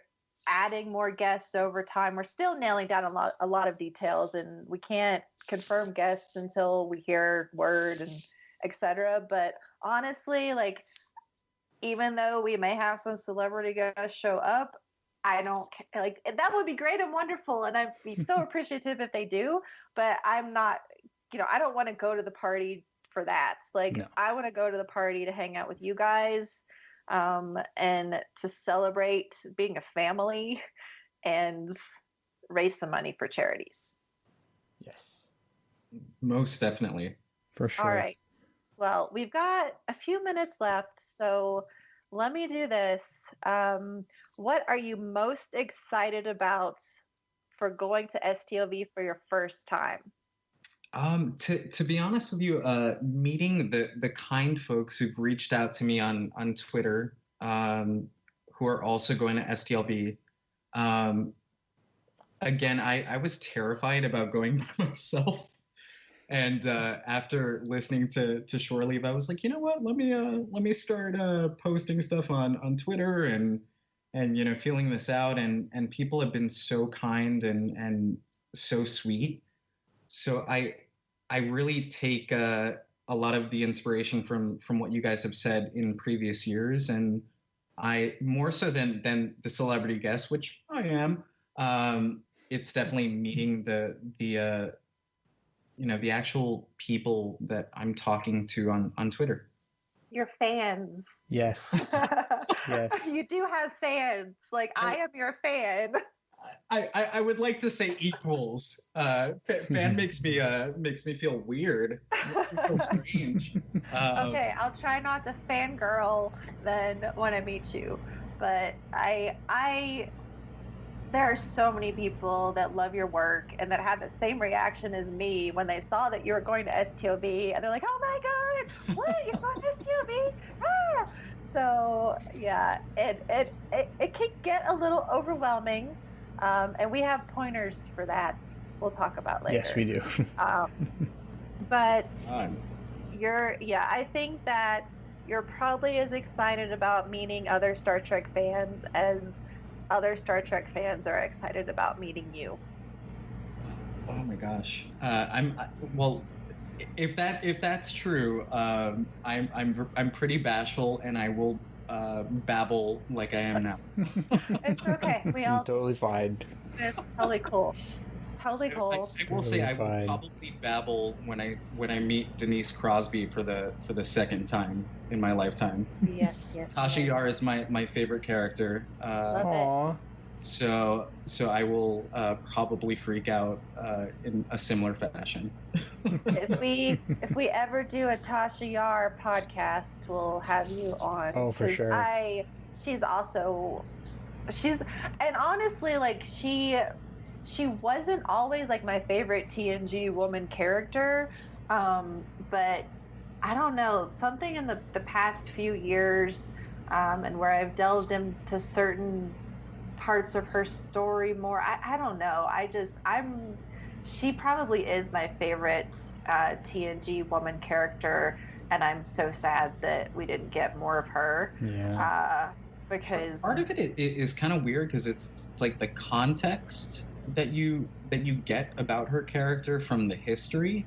adding more guests over time. We're still nailing down a lot of details, and we can't confirm guests until we hear word and etc. But honestly, like, even though we may have some celebrity guests show up, I don't like that would be great and wonderful, and I'd be so appreciative if they do. But I'm not, I don't want to go to the party for that. Like, no. I want to go to the party to hang out with you guys and to celebrate being a family and raise some money for charities. Yes, most definitely, for sure. All right, well, we've got a few minutes left, so let me do this. What are you most excited about for going to STLV for your first time? To be honest with you, meeting the kind folks who've reached out to me on Twitter, who are also going to STLV. Again, I was terrified about going by myself, and after listening to Shore Leave, I was like, you know what? Let me start posting stuff on Twitter and feeling this out, and people have been so kind and so sweet. So I really take a lot of the inspiration from what you guys have said in previous years, and I more so than the celebrity guests, which I am. It's definitely meeting the actual people that I'm talking to on Twitter. your fans. Yes. Yes. You do have fans. Like, I am your fan. I would like to say equals. Fan makes me feel weird. I feel strange. Okay, I'll try not to fangirl then when I meet you. But there are so many people that love your work and that had the same reaction as me when they saw that you were going to STLV, and they're like, "Oh my God, what? You're going to STLV?" Ah! So yeah, it can get a little overwhelming, and we have pointers for that. We'll talk about later. Yes, we do. But I think that you're probably as excited about meeting other Star Trek fans as other Star Trek fans are excited about meeting you. Oh my gosh, well, if that's true, I'm pretty bashful, and I will babble like I am now. It's okay. We all totally fine. It's totally cool. Totally cool. I will say I will probably babble when I meet Denise Crosby for the second time in my lifetime. Yes. Tasha Yar is my favorite character. Aww. So I will probably freak out in a similar fashion. If we ever do a Tasha Yar podcast, we'll have you on. Oh, for sure. And honestly, like she wasn't always like my favorite TNG woman character, but I don't know, something in the past few years, and where I've delved into certain parts of her story more, I don't know, she probably is my favorite TNG woman character, and I'm so sad that we didn't get more of her. Because part of it is kind of weird, because it's like the context that you get about her character from the history,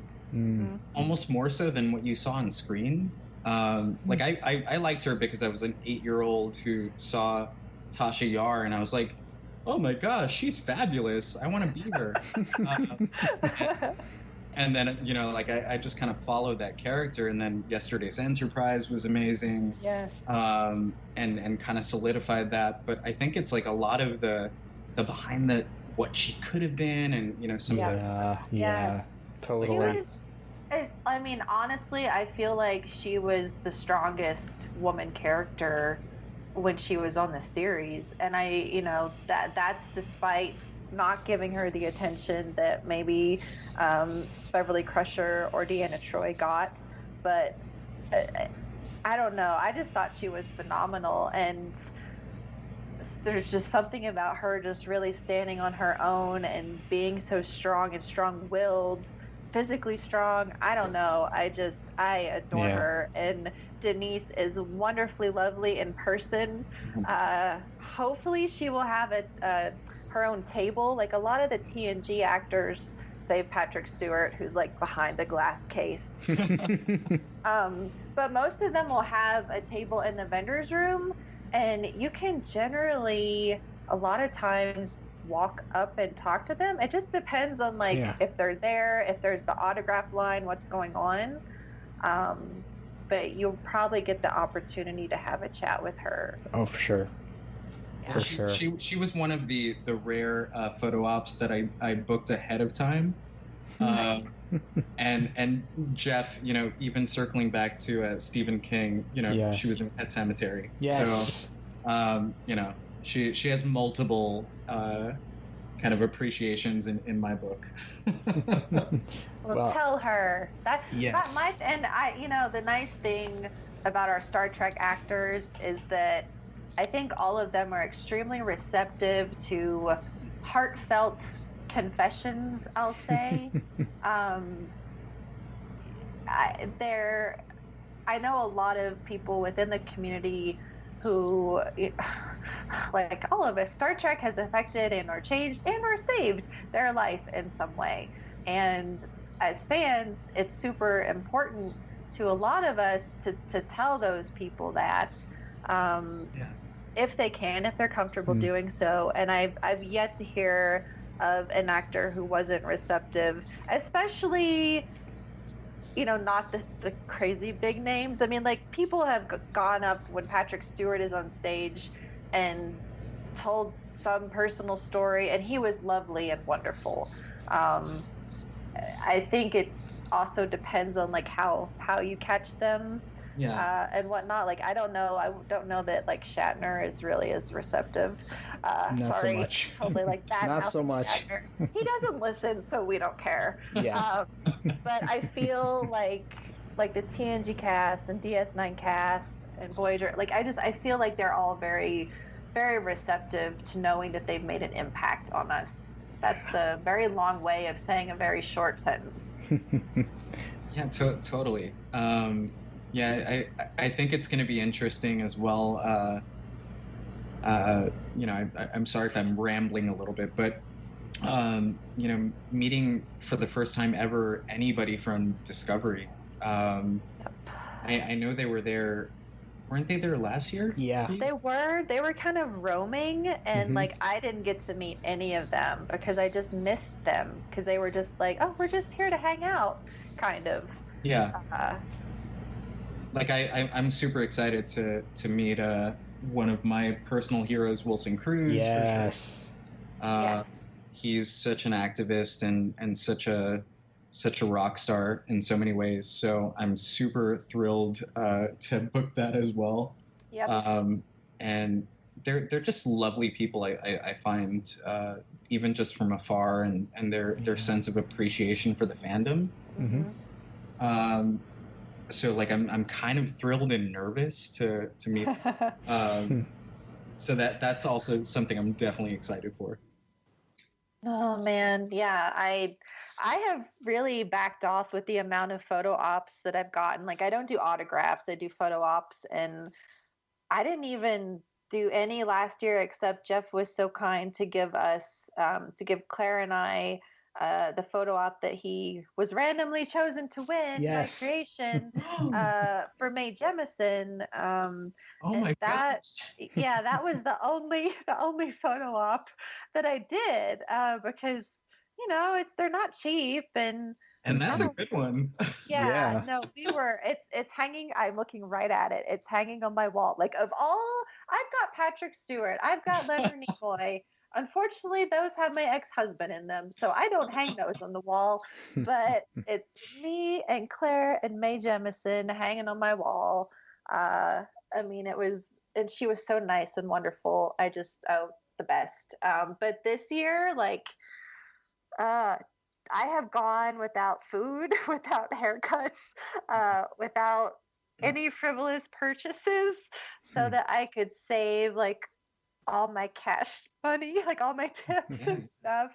almost more so than what you saw on screen. Like I liked her because I was an 8-year-old who saw Tasha Yar, and I was like, oh my gosh, she's fabulous, I want to be her. And then, like I just kind of followed that character, and then Yesterday's Enterprise was amazing. Yes. And kind of solidified that. But I think it's like a lot of the behind what she could have been, and some totally. I mean, honestly, I feel like she was the strongest woman character when she was on the series, and that's despite not giving her the attention that maybe Beverly Crusher or Deanna Troi got. But I don't know, I just thought she was phenomenal, and there's just something about her just really standing on her own and being so strong and strong-willed, physically strong. I don't know, I adore her, and Denise is wonderfully lovely in person. Hopefully she will have her own table, like a lot of the TNG actors, save Patrick Stewart, who's like behind a glass case. But most of them will have a table in the vendor's room, and you can generally, a lot of times, walk up and talk to them. It just depends on if they're there, if there's the autograph line, what's going on. But you'll probably get the opportunity to have a chat with her. Oh, for sure. Yeah. For sure. She was one of the rare photo ops that I booked ahead of time. And Jeff, even circling back to Stephen King, she was in Pet Sematary. Yes. So, she has multiple kind of appreciations in my book. Well, tell her that. Yes. The nice thing about our Star Trek actors is that I think all of them are extremely receptive to heartfelt confessions, I'll say. I know a lot of people within the community who, like all of us, Star Trek has affected and or changed and or saved their life in some way. And as fans, it's super important to a lot of us to tell those people that, if they can, if they're comfortable doing so. And I've yet to hear of an actor who wasn't receptive, especially not the crazy big names. I mean, like, people have gone up when Patrick Stewart is on stage and told some personal story, and he was lovely and wonderful. I think it also depends on like how you catch them. Yeah. And whatnot. Like, I don't know that like Shatner is really as receptive. Not sorry, so much. Totally like that. Not so much. Shatner. He doesn't listen, so we don't care. Yeah. But I feel like the TNG cast and DS9 cast and Voyager, like I feel like they're all very, very receptive to knowing that they've made an impact on us. That's the very long way of saying a very short sentence. Yeah, totally. Yeah, I think it's going to be interesting as well. I'm sorry if I'm rambling a little bit, but meeting for the first time ever anybody from Discovery. I know they were there. Weren't they there last year? Yeah. They were kind of roaming, and like I didn't get to meet any of them because I just missed them because they were just like, oh, we're just here to hang out, kind of. Yeah. Like I'm super excited to meet one of my personal heroes, Wilson Cruz. Yes. For sure. Yes. He's such an activist and such a rock star in so many ways. So I'm super thrilled to book that as well. Yep. And they're just lovely people. I find even just from afar, and their sense of appreciation for the fandom. Mm-hmm. So like I'm kind of thrilled and nervous to meet. So that's also something I'm definitely excited for. Oh man, yeah. I have really backed off with the amount of photo ops that I've gotten. Like, I don't do autographs, I do photo ops, and I didn't even do any last year except Jeff was so kind to give Claire and I the photo op that he was randomly chosen to win my creation for Mae Jemison. Oh my god! Yeah, that was the only photo op that I did because they're not cheap and that's a good one. Yeah, no, it's hanging. I'm looking right at it. It's hanging on my wall. Like, of all, I've got Patrick Stewart, I've got Leonard Nimoy. Unfortunately, those have my ex-husband in them, so I don't hang those on the wall. But it's me and Claire and Mae Jemison hanging on my wall. I mean, and she was so nice and wonderful. The best. But this year, like, I have gone without food, without haircuts, without any frivolous purchases, so that I could save like all my cash money, like all my tips and stuff,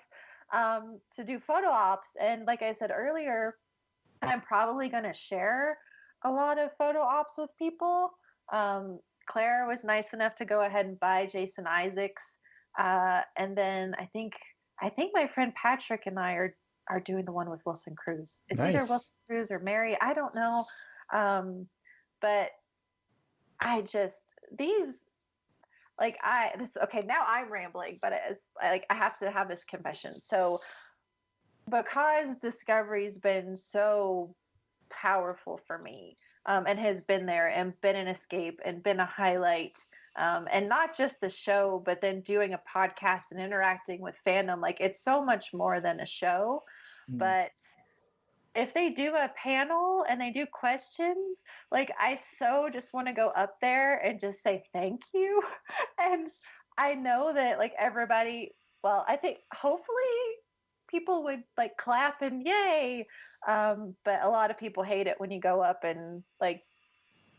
to do photo ops. And like I said earlier, I'm probably going to share a lot of photo ops with people. Claire was nice enough to go ahead and buy Jason Isaacs. And then I think my friend Patrick and I are doing the one with Wilson Cruz. It's either Wilson Cruz or Mary. I don't know. But I just, now I'm rambling, but I have to have this confession. So because Discovery's been so powerful for me, and has been there and been an escape and been a highlight, and not just the show, but then doing a podcast and interacting with fandom, like, it's so much more than a show. But if they do a panel and they do questions, like, I so just want to go up there and just say thank you. And I know that, like, everybody, well, I think hopefully people would like clap and yay. But a lot of people hate it when you go up and, like,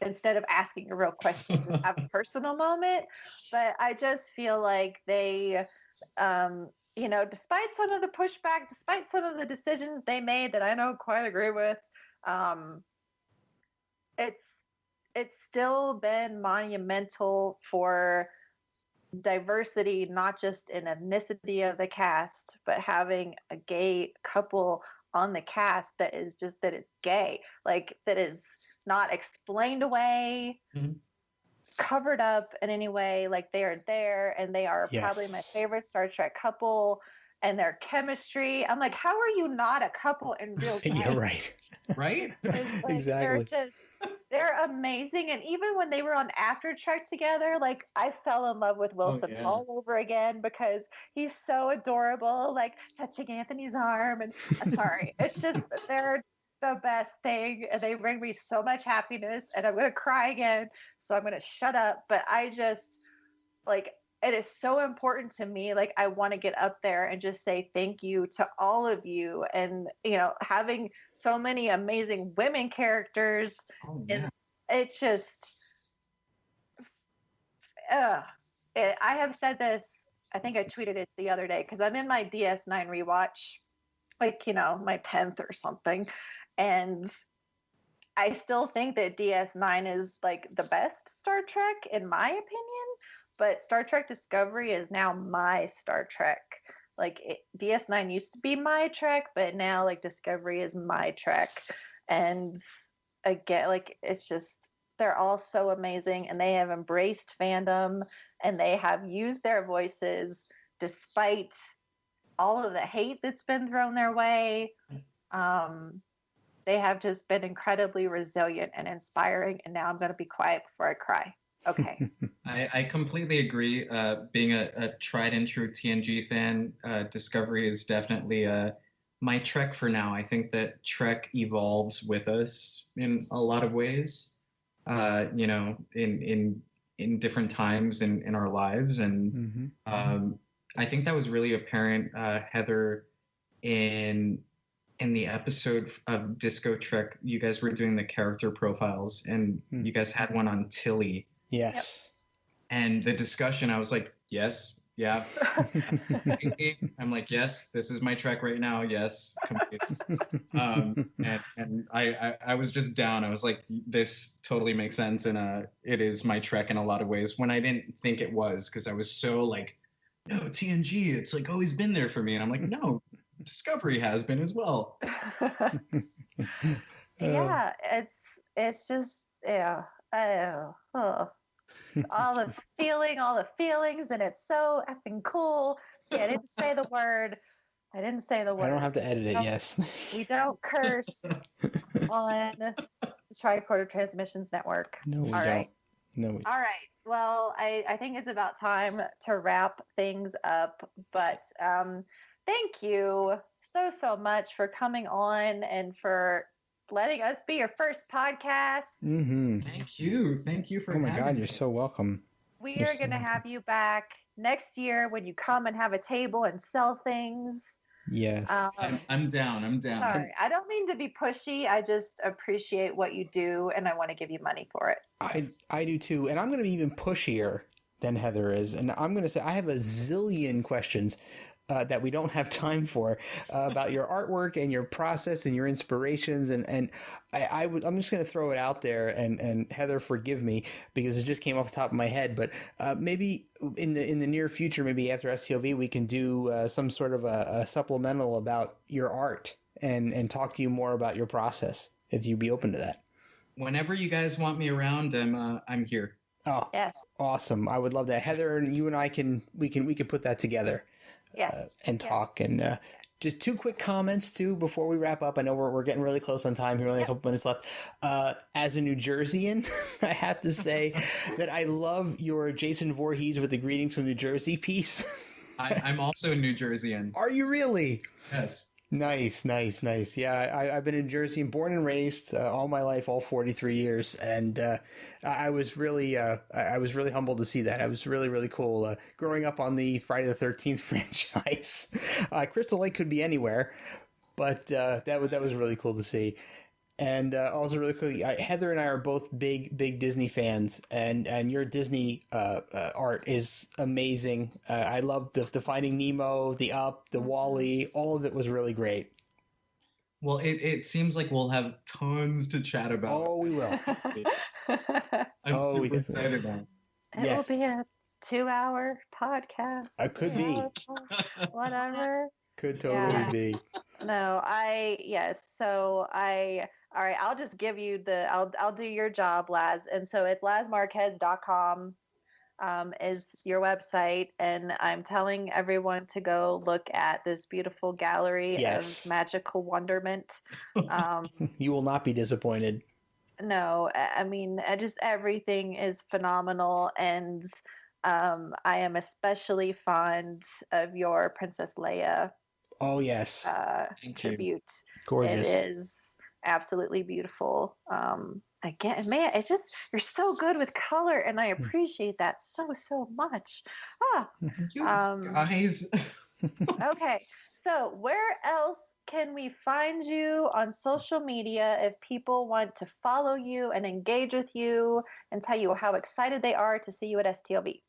instead of asking a real question, just have a personal moment. But I just feel like they, despite some of the pushback, despite some of the decisions they made that I don't quite agree with, it's still been monumental for diversity, not just in ethnicity of the cast, but having a gay couple on the cast that is gay, like, that is not explained away, covered up in any way. Like, they are there, and they are probably my favorite Star Trek couple, and their chemistry. I'm like, how are you not a couple in real life? Yeah, right. Right? It's like Exactly. they're amazing. And even when they were on After Trek together, like I fell in love with Oh, Wilson yeah. all over again because he's so adorable, like touching Anthony's arm. And sorry, it's just they're the best thing, and they bring me so much happiness. And I'm gonna cry again, so I'm gonna shut up. But I just like it is so important to me. Like I want to get up there and just say thank you to all of you, and having so many amazing women characters. Oh, And yeah. it's just I have said this, I think I tweeted it the other day because I'm in my DS9 rewatch, like my 10th or something, and I still think that DS9 is like the best Star Trek in my opinion, but Star Trek Discovery is now my Star Trek. Like DS9 used to be my Trek, but now like Discovery is my Trek. And again, like it's just they're all so amazing, and they have embraced fandom, and they have used their voices despite all of the hate that's been thrown their way. They have just been incredibly resilient and inspiring. And now I'm going to be quiet before I cry. Okay. I completely agree. Being a tried and true TNG fan, Discovery is definitely my Trek for now. I think that Trek evolves with us in a lot of ways, in different times in our lives. And I think that was really apparent, Heather, in the episode of Disco Trek. You guys were doing the character profiles, and you guys had one on Tilly. Yes. And the discussion, I was like, yes, yeah. I'm like, yes, this is my Trek right now. Yes, completely. And I was just down. I was like, this totally makes sense, and it is my Trek in a lot of ways. When I didn't think it was, because I was so like, no, TNG, it's like always been there for me, and I'm like, no, Discovery has been as well. Yeah, it's just all the feelings, and it's so effing cool. See, I didn't say the word. I don't have to edit it. Yes. We don't curse on the Tricorder Transmissions Network. No, we All don't. right. No, we. All right. Well, I think it's about time to wrap things up. But thank you so much for coming on and for letting us be your first podcast. Mm-hmm. Thank you for. Oh my God, me. You're so welcome. We are going to have you back next year when you come and have a table and sell things. Yes. I'm down. Sorry, I don't mean to be pushy. I just appreciate what you do, and I want to give you money for it. I do too, and I'm going to be even pushier than Heather is, and I'm going to say I have a zillion questions that we don't have time for about your artwork and your process and your inspirations, and I'm just going to throw it out there, and Heather, forgive me because it just came off the top of my head, but maybe in the near future, maybe after STLV, we can do some sort of a supplemental about your art and talk to you more about your process, if you'd be open to that. Whenever you guys want me around, I'm here. Oh, yes. Awesome! I would love that, Heather, and you and I can put that together. Yes. And talk. And just two quick comments too before we wrap up. I know we're getting really close on time here, only a couple minutes left. As a New Jerseyan, I have to say that I love your Jason Voorhees with the Greetings from New Jersey piece. I'm also a New Jerseyan. Are you really? Yes. Nice. Yeah, I've been in Jersey and born and raised all my life, all 43 years, and I was really humbled to see that. It was really, really cool. Growing up on the Friday the 13th franchise, Crystal Lake could be anywhere, but that was really cool to see. And also really quickly, Heather and I are both big Disney fans, and your Disney art is amazing. I love the Finding Nemo, the Up, the WALL-E. All of it was really great. Well, it seems like we'll have tons to chat about. Oh, we will. I'm super excited about it. It'll be a 2-hour podcast. It could be. Whatever. Could totally be. No, all right, I'll just give you I'll do your job, Laz. And so it's lazmarquez.com. is your website, and I'm telling everyone to go look at this beautiful gallery of magical wonderment. You will not be disappointed. No, I mean, just everything is phenomenal, and I am especially fond of your Princess Leia. Oh yes, tribute. Gorgeous. It is absolutely beautiful. Again, man, you're so good with color, and I appreciate that so much. Guys. Okay, so where else can we find you on social media if people want to follow you and engage with you and tell you how excited they are to see you at STLV?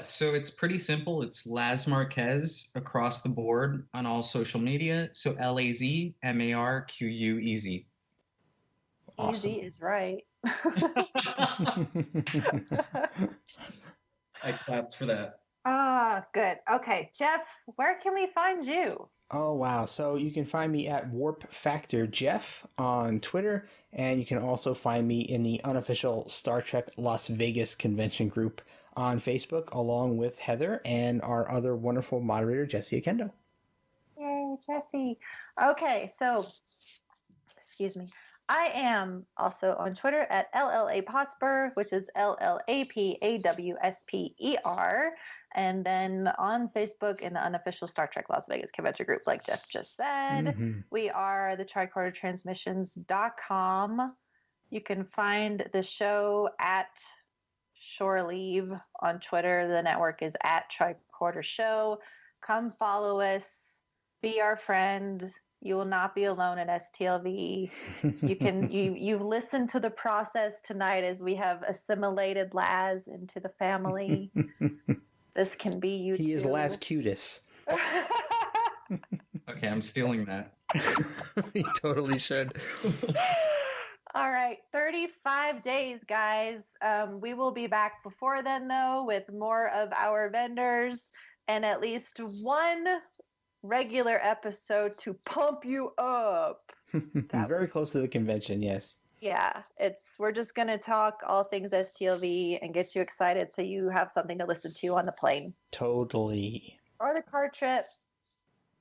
So it's pretty simple. It's Laz Marquez across the board on all social media. So LazMarquez. Awesome. Easy is right. I clapped for that. Good. Okay, Jeff, where can we find you? Oh, wow. So you can find me at Warp Factor Jeff on Twitter, and you can also find me in the unofficial Star Trek Las Vegas convention group on Facebook, along with Heather and our other wonderful moderator, Jessie Akendo. Yay, Jessie. Okay, so, excuse me. I am also on Twitter at LLAPosper, which is LLAPAWSPER. And then on Facebook in the unofficial Star Trek Las Vegas convention group, like Jeff just said. We are the tricordertransmissions.com. You can find the show at Shore Leave on Twitter. The network is at Tricorder Show. Come follow us. Be our friend. You will not be alone at STLV. You've listened to the process tonight as we have assimilated Laz into the family. This can be you. He is Laz Cutis. Okay, I'm stealing that. You totally should. All right, 35 days, guys. We will be back before then, though, with more of our vendors and at least one regular episode to pump you up. Very close to the convention, yes. Yeah, we're just going to talk all things STLV and get you excited so you have something to listen to on the plane. Totally. Or the car trip.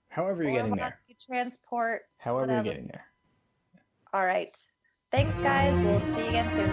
However you're getting there. Transport. However whatever. you're getting there. All right. Thanks, guys. We'll see you again soon.